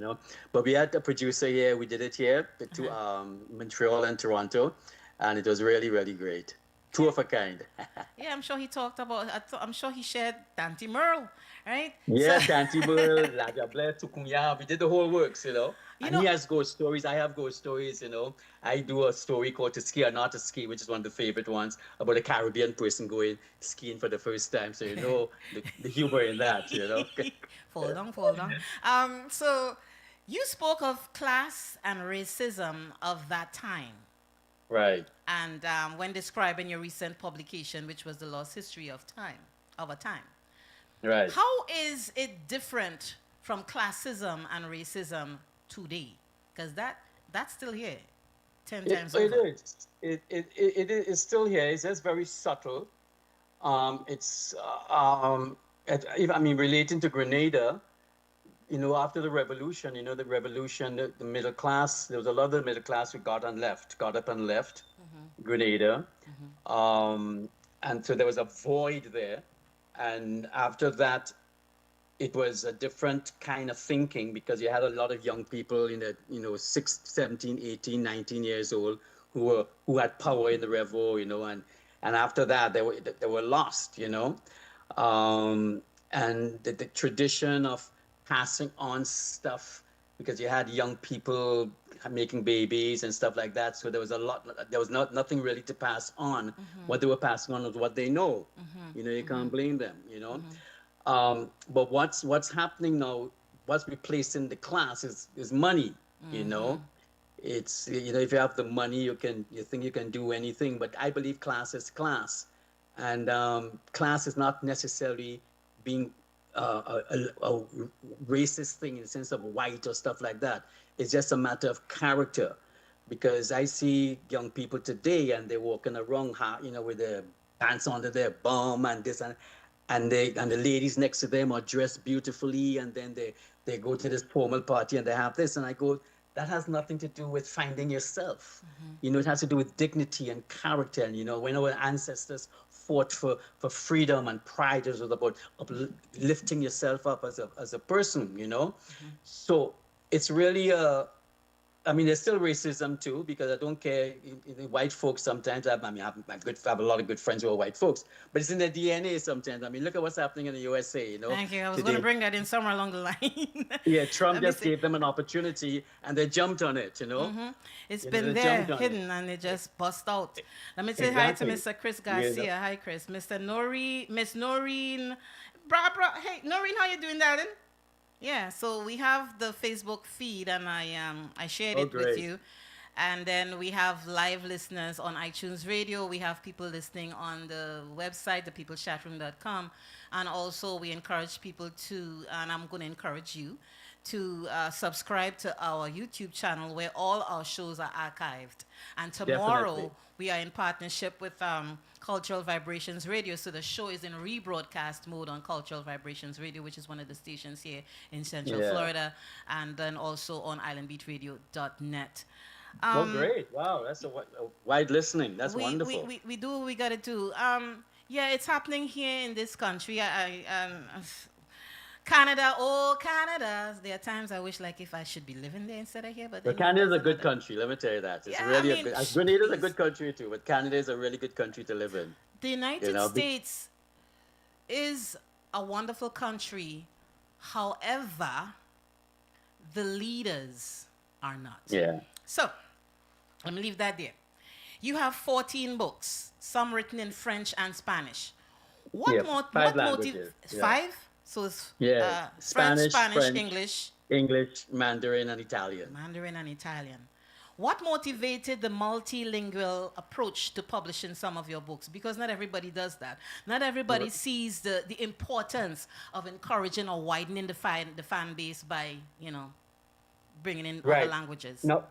But we had a producer here. We did it here to Montreal and Toronto, and it was really, really great. Two of a kind. Yeah, I'm sure he talked about. I'm sure he shared Tanti Merle, right? Yeah, Tanti Merle, Laja Blair, Tukunya. We did the whole works, And he has ghost stories. I have ghost stories, I do a story called To Ski or Not to Ski, which is one of the favorite ones, about a Caribbean person going skiing for the first time. So the humor in that, Fall down. So you spoke of class and racism of that time. Right. And when describing your recent publication, which was The Lost History of a Time. Right. How is it different from classism and racism today? Because that's still here 10 times over. It is. It is still here. It's just very subtle. Relating to Grenada, after the revolution, the middle class, there was a lot of the middle class who got up and left Grenada. And so there was a void there. And after that, it was a different kind of thinking, because you had a lot of young people in the 6, 17, 18, 19 years old who had power in the revo, and after that they were lost, and the tradition of passing on stuff, because you had young people making babies and stuff like that, so there was nothing really to pass on. What they were passing on was what they know. You can't blame them, but what's happening now, what's replacing the class is money. It's if you have the money, you think you can do anything. But I believe class is class, and class is not necessarily being a racist thing in the sense of white or stuff like that. It's just a matter of character, because I see young people today and they're walking around, with their pants under their bum and this and the ladies next to them are dressed beautifully, and then they go to this formal party and they have this, and I go, that has nothing to do with finding yourself. It has to do with dignity and character. And when our ancestors fought for freedom and pride, it was about lifting yourself up as a person. So it's really a I mean, there's still racism too, because I don't care. White folks sometimes I have a lot of good friends who are white folks, but it's in their DNA sometimes. I mean, look at what's happening in the USA. You know. Thank you. I was today. going to bring that in somewhere along the line. Yeah, Trump Let me just see. gave them an opportunity, and they jumped on it. You know. It's You know, been they there jumped on hidden and it just bust out. Let me say hi to Exactly. Mr. Chris Yeah, Garcia. Hi, Chris. Mr. Nori, Miss Noreen. Hey, Noreen, how you doing, darling? Yeah, so we have the Facebook feed and I shared it with great. you. And then we have live listeners on iTunes Radio. We have people listening on the website, thepeoplechatroom.com. And also we encourage people to, and I'm going to encourage you, to subscribe to our YouTube channel where all our shows are archived. And tomorrow Definitely. we are in partnership with Cultural Vibrations Radio. So the show is in rebroadcast mode on Cultural Vibrations Radio, which is one of the stations here in Central Florida, and then also on islandbeatradio.net. Great. Wow, that's a wide listening. That's we, wonderful. We do what we got to do. Yeah, it's happening here in this country. Canada, Canada. There are times I wish like if I should be living there instead of here. But Canada is a good country, let me tell you that. It's really I mean, Grenada's a good country too, but Canada is a really good country to live in. The United States is a wonderful country. However, the leaders are not. Yeah. So, let me leave that there. You have 14 books, some written in French and Spanish. What languages. Yeah. 5? So it's Spanish, French, English, Mandarin, and Italian. What motivated the multilingual approach to publishing some of your books? Because not everybody does that. Not everybody sees the importance of encouraging or widening the fan base by, bringing in other languages. Now,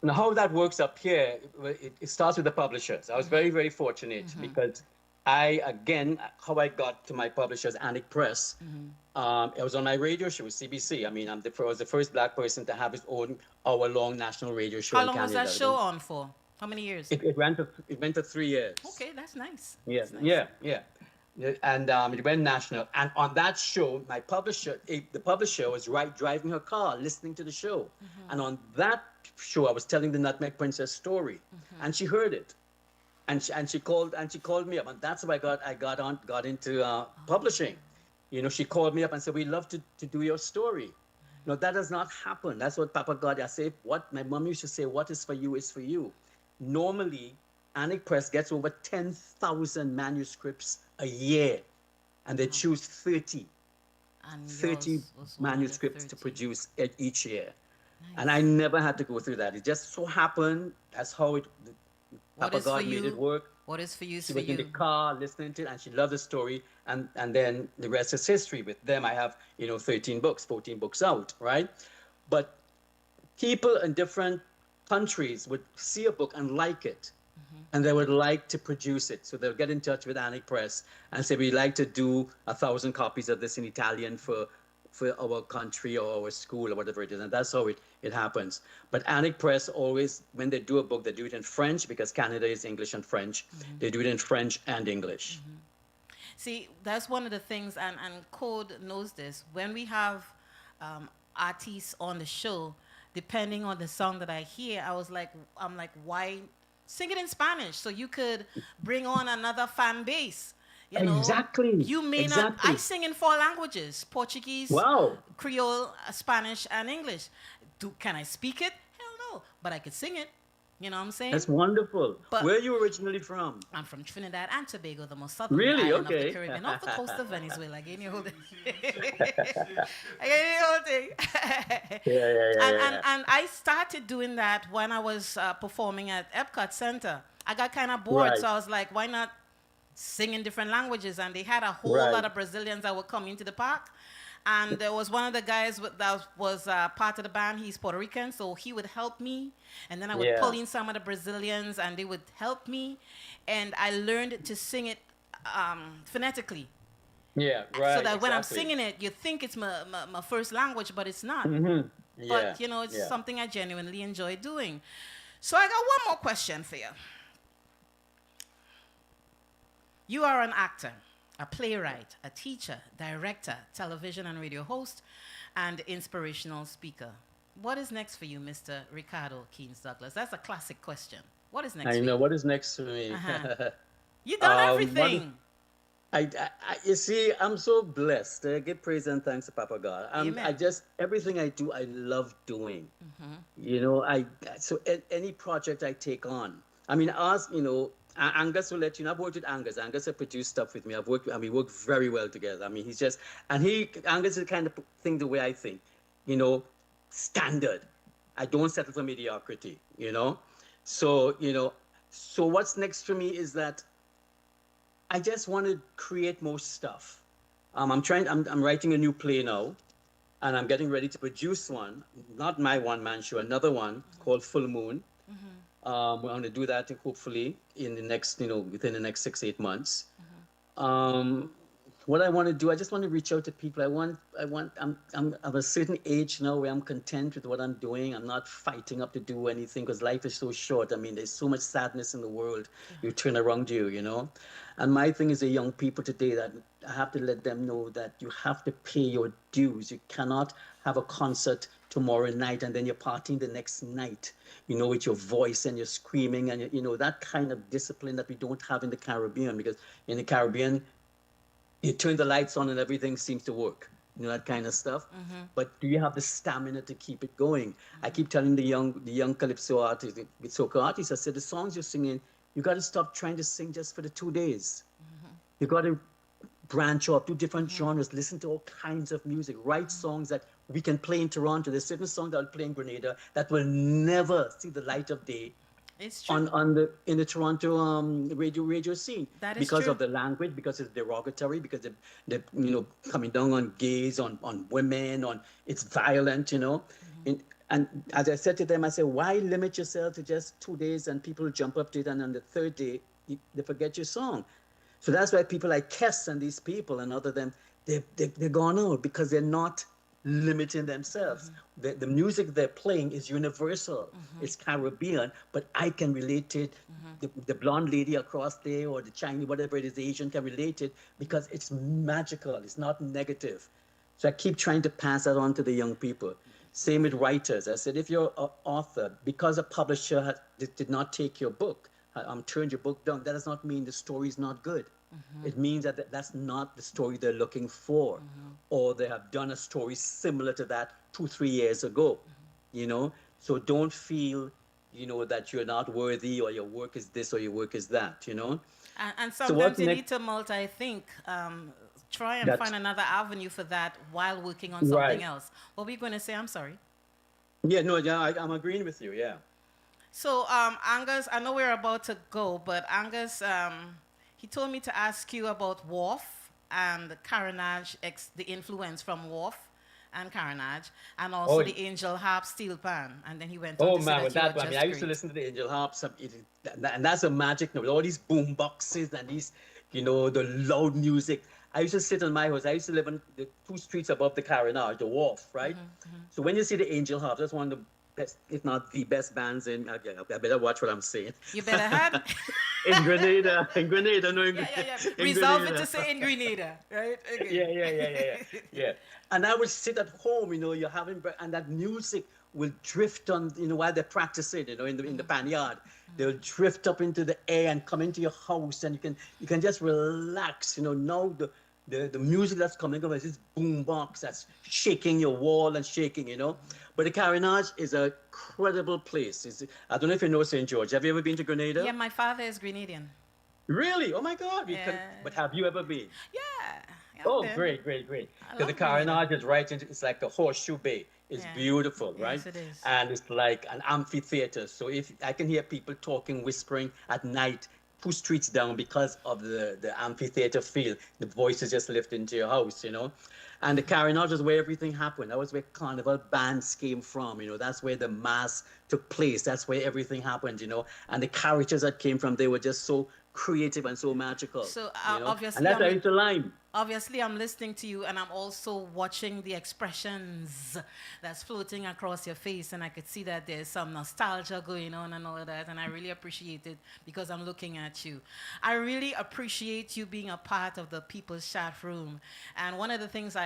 how that works up here, it starts with the publishers. I was very, very fortunate because how I got to my publishers, Annick Press, I was on my radio show with CBC. I mean, I was the first black person to have his own hour-long national radio show in Canada. How long was that show on for? How many years? It went for 3 years. Okay, that's nice. Yeah, that's nice. yeah. And it went national. And on that show, my publisher, the publisher was driving her car, listening to the show. And on that show, I was telling the Nutmeg Princess story, and she heard it. And she called me up, and that's how I got into publishing. She called me up and said, "We'd love to do your story." No, that does not happen. That's what Papa God. I say, what my mom used to say, "What is for you is for you." Normally, Annick Press gets over 10,000 manuscripts a year, and they choose 30 manuscripts to produce each year. Nice. And I never had to go through that. It just so happened that's how Papa God made it work. What is for you is she for was you. in the car listening to it, and she loved the story. And then the rest is history. With them, I have 13 books, 14 books out, right? But people in different countries would see a book and like it, and they would like to produce it. So they'll get in touch with Annick Press and say, "We'd like to do 1,000 copies of this in Italian for our country or our school or whatever it is." And that's how it happens. But Annick Press always, when they do a book, they do it in French because Canada is English and French. They do it in French and English. See, that's one of the things, and Code knows this. When we have artists on the show, depending on the song that I hear, I'm like, why sing it in Spanish so you could bring on another fan base? Exactly. You may not. I sing in 4 languages: Portuguese, Creole, Spanish, and English. Can I speak it? Hell no. But I could sing it. You know what I'm saying? That's wonderful. But where are you originally from? I'm from Trinidad and Tobago, the most southern really? island Okay. of the Caribbean, off the coast of Venezuela. I gave you a whole thing. I gave you a whole thing. And I started doing that when I was performing at Epcot Center. I got kind of bored, so I was like, why not sing in different languages? And they had a whole lot of Brazilians that would come into the park. And there was one of the guys that was part of the band. He's Puerto Rican, so he would help me. And then I would pull in some of the Brazilians, and they would help me. And I learned to sing it phonetically. Yeah, right. So that when I'm singing it, you think it's my first language, but it's not. But, it's something I genuinely enjoy doing. So I got one more question for you. You are an actor, a playwright, a teacher, director, television and radio host, and inspirational speaker. What is next for you, Mr. Richardo Keens Douglas? That's a classic question. What is next I for know you? what is next for me. You done What everything. you see, I'm so blessed. I give praise and thanks to Papa God. Amen. I just everything I do, I love doing. Mm-hmm. You know, any project I take on. I mean, Angus will let you know. I've worked with Angus. Angus has produced stuff with me. We work very well together. I mean, Angus is the kind of thing the way I think. You know, standard. I don't settle for mediocrity. You know, so so what's next for me is that I just want to create more stuff. I'm writing a new play now, and I'm getting ready to produce one, not my one-man show, another one called Full Moon. We're going to do that hopefully in the next, within the next 6-8 months. What I want to do, I just want to reach out to people. I'm of a certain age now where I'm content with what I'm doing. I'm not fighting up to do anything because life is so short. I mean, there's so much sadness in the world. You turn around you. And my thing is the young people today that I have to let them know that you have to pay your dues. You cannot have a concert tomorrow night and then you're partying the next night, with your voice and you're screaming and, that kind of discipline that we don't have in the Caribbean, because in the Caribbean, you turn the lights on and everything seems to work, that kind of stuff. But do you have the stamina to keep it going? I keep telling the young calypso artists, soca artists, I said, the songs you're singing, you got to stop trying to sing just for the 2 days. You got to branch off, do different genres, listen to all kinds of music, write songs that we can play in Toronto. There's certain songs that I'll play in Grenada that will never see the light of day. It's true. In the Toronto radio scene. That is because true. of the language, because it's derogatory, because they're coming down on gays, on women, it's violent, and as I said to them, I said, why limit yourself to just 2 days and people jump up to it and on the third day they forget your song. So that's why people like Kess and these people and other them, they're gone out because they're not limiting themselves. The music they're playing is universal. It's Caribbean, but I can relate it. The blonde lady across there or the Chinese, whatever it is, the Asian can relate it because it's magical. It's not negative. So I keep trying to pass that on to the young people. Same with writers. I said, if you're an author, because a publisher did not take your book, turned your book down, that does not mean the story is not good. It means that that's not the story they're looking for, or they have done a story similar to that 2-3 years ago, So don't feel, that you're not worthy or your work is this or your work is that, And sometimes you need to multi-think. Try and find another avenue for that while working on something else. What were you going to say? I'm sorry. I'm agreeing with you, yeah. So, Angus, I know we're about to go, but Angus, he told me to ask you about Wharf and the Carnage, the influence from Wharf and Carnage, and also the Angel Harp Steel Pan. And then he went on to say that you were just I used to listen to the Angel Harps, and that's a magic note. All these boom boxes and these, the loud music. I used to sit in my house. I used to live on the 2 streets above the Carnage, the Wharf, right? So when you see the Angel Harp, that's one of the best, if not the best bands in. I better watch what I'm saying. You better have. in Grenada, no. Resolve it to say in Grenada, right? Okay. Yeah. And I would sit at home, you're having, and that music will drift on, while they're practicing, in the pan yard. They'll drift up into the air and come into your house, and you can just relax. Now the music that's coming up is this boom box that's shaking your wall and shaking, But the Carnage is a credible place. I don't know if you know St. George. Have you ever been to Grenada? Yeah, my father is Grenadian. Really? Oh my God! But have you ever been? Yeah. Oh, great. Because the Carnage is right into, it's like a horseshoe bay. It's beautiful, right? Yes, it is. And it's like an amphitheater. So if I can hear people talking, whispering at night, 2 streets down because of the amphitheater feel, the voices just lift into your house, And the Carnage is where everything happened. That was where carnival bands came from, That's where the mass took place. That's where everything happened, And the characters that came from, they were just so creative and so magical. So you know? obviously, And that's why it's a line. Obviously, I'm listening to you, and I'm also watching the expressions that's floating across your face, and I could see that there's some nostalgia going on and all of that, and I really appreciate it because I'm looking at you. I really appreciate you being a part of the People's Chat Room, and one of the things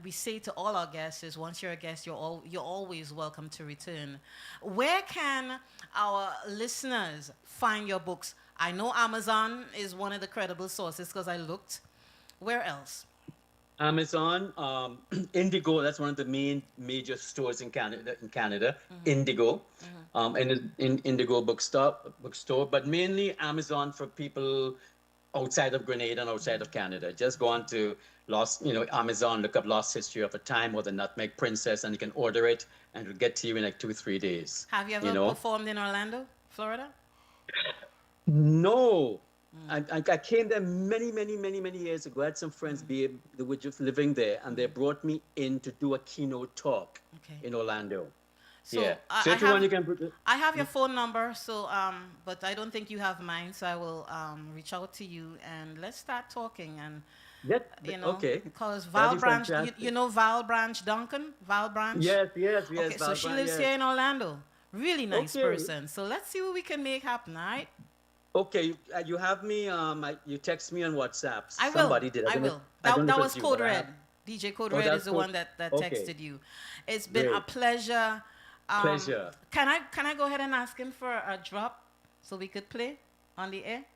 we say to all our guests is, once you're a guest, you're always welcome to return. Where can our listeners find your books? I know Amazon is one of the credible sources because I looked. Where else? Amazon, Indigo. That's one of the major stores in Canada. Indigo, and in Indigo bookstore. But mainly Amazon for people outside of Grenada and outside of Canada. Just go on to Amazon, look up Lost History of a Time or the Nutmeg Princess, and you can order it, and it'll get to you in like 2-3 days. Have you ever performed in Orlando, Florida? No. I came there many years ago. I had some friends that were just living there, and they brought me in to do a keynote talk in Orlando. So, yeah. I have your phone number, so but I don't think you have mine, so I will reach out to you and let's start talking. And okay. Because Val Branch, you know Val Branch Duncan? Val Branch? Yes. Okay, so she lives here in Orlando. Really nice person. So let's see what we can make happen, all right? Okay, you have me. You text me on WhatsApp. I will. Somebody did. I will. That was Code Red. DJ Code Red is the one that texted you. It's been a pleasure. Pleasure. Can I go ahead and ask him for a drop so we could play on the air?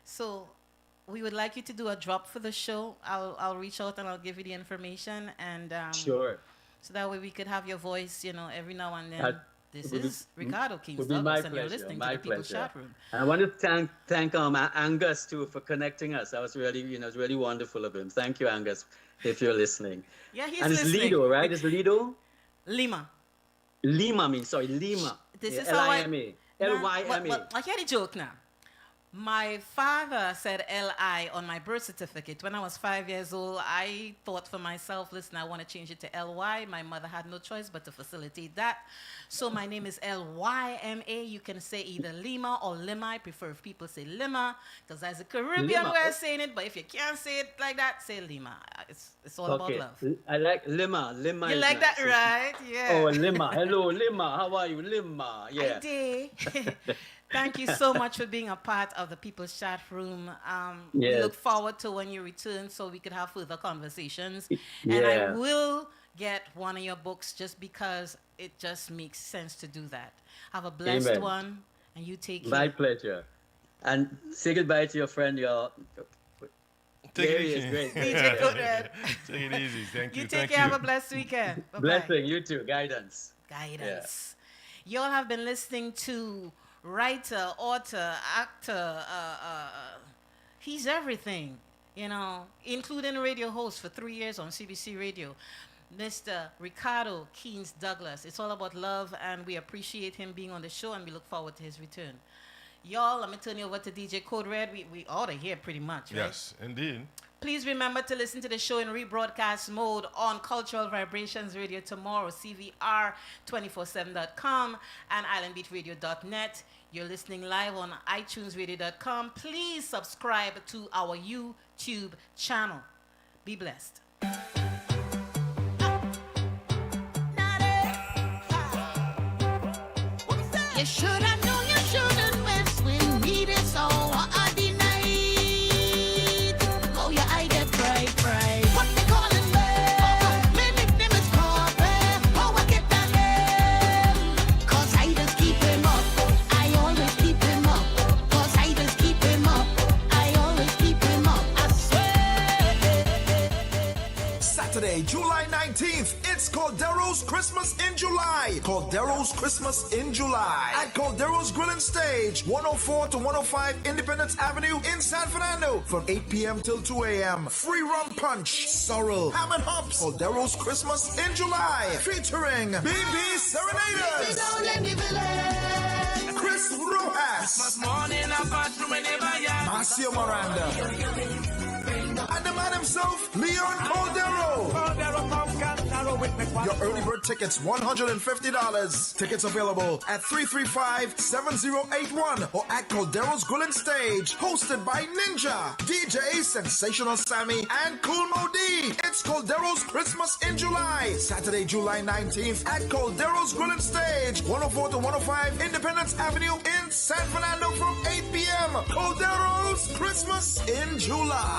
So we would like you to do a drop for the show. I'll reach out and I'll give you the information, and sure. So that way we could have your voice, every now and then. This is Richardo KEENS, and you're listening to the People's Chat Room. And I want to thank Angus too for connecting us. That was really, it's really wonderful of him. Thank you, Angus, if you're listening. Yeah, he's listening. And it's Lido, right? It's Lido? Lima. Lima. This is L-I-M-A. L-Y-M-A. I hear the joke now. My father said L-I on my birth certificate. When I was 5 years old, I thought for myself, listen, I want to change it to L-Y. My mother had no choice but to facilitate that. So my name is L-Y-M-A. You can say either Lima or Lima. I prefer if people say Lima, because that's a Caribbean way of saying it. But if you can't say it like that, say Lima. It's all about love. I like Lima. Lima you is like nice. that, right? Yeah. Oh, Lima. Hello, Lima. How are you? Lima. Yeah. I did. Thank you so much for being a part of the People's Chat Room. We look forward to when you return so we could have further conversations. And I will get one of your books just because it just makes sense to do that. Have a blessed one, and you take care. My pleasure. And say goodbye to your friend. Take it easy. Great. DJ Code Red. Take it easy. Thank you. You take care. Have a blessed weekend. Bye-bye. Blessing. You too. Guidance. You all have been listening to writer, author, actor, he's everything, including radio host for 3 years on CBC Radio, Mr. Richardo KEENS Douglas. It's all about love, and we appreciate him being on the show, and we look forward to his return. Y'all, let me turn you over to DJ Code Red. We ought to hear pretty much, right? Yes, indeed. Please remember to listen to the show in rebroadcast mode on Cultural Vibrations Radio tomorrow, CVR247.com and islandbeatradio.net. You're listening live on iTunesradio.com. Please subscribe to our YouTube channel. Be blessed. You should have known you shouldn't mess with me this hour of the night. Oh, yeah, I get fried. What they calling me? My nickname is Corbin. Oh, I get that name. Cause I just keep him up. I always keep him up. Cause I just keep him up. I always keep him up. I swear. Saturday, July 19th, it's Caldero's Christmas in July. Caldero's Christmas in July at Caldero's Grill and Stage, 104 to 105 Independence Avenue in San Fernando from 8 p.m. till 2 a.m. Free rum punch, sorrel, ham and hops. Caldero's Christmas in July featuring BB Serenaders, Chris Rojas, Marcio Miranda, and the man himself, Leon Caldero. Your early bird tickets, $150. Tickets available at 335-7081 or at Caldero's Grilling Stage. Hosted by Ninja, DJ Sensational Sammy, and Cool Mo D. It's Caldero's Christmas in July. Saturday, July 19th at Caldero's Grilling Stage, 104 to 105 Independence Avenue in San Fernando from 8 p.m. Caldero's Christmas in July.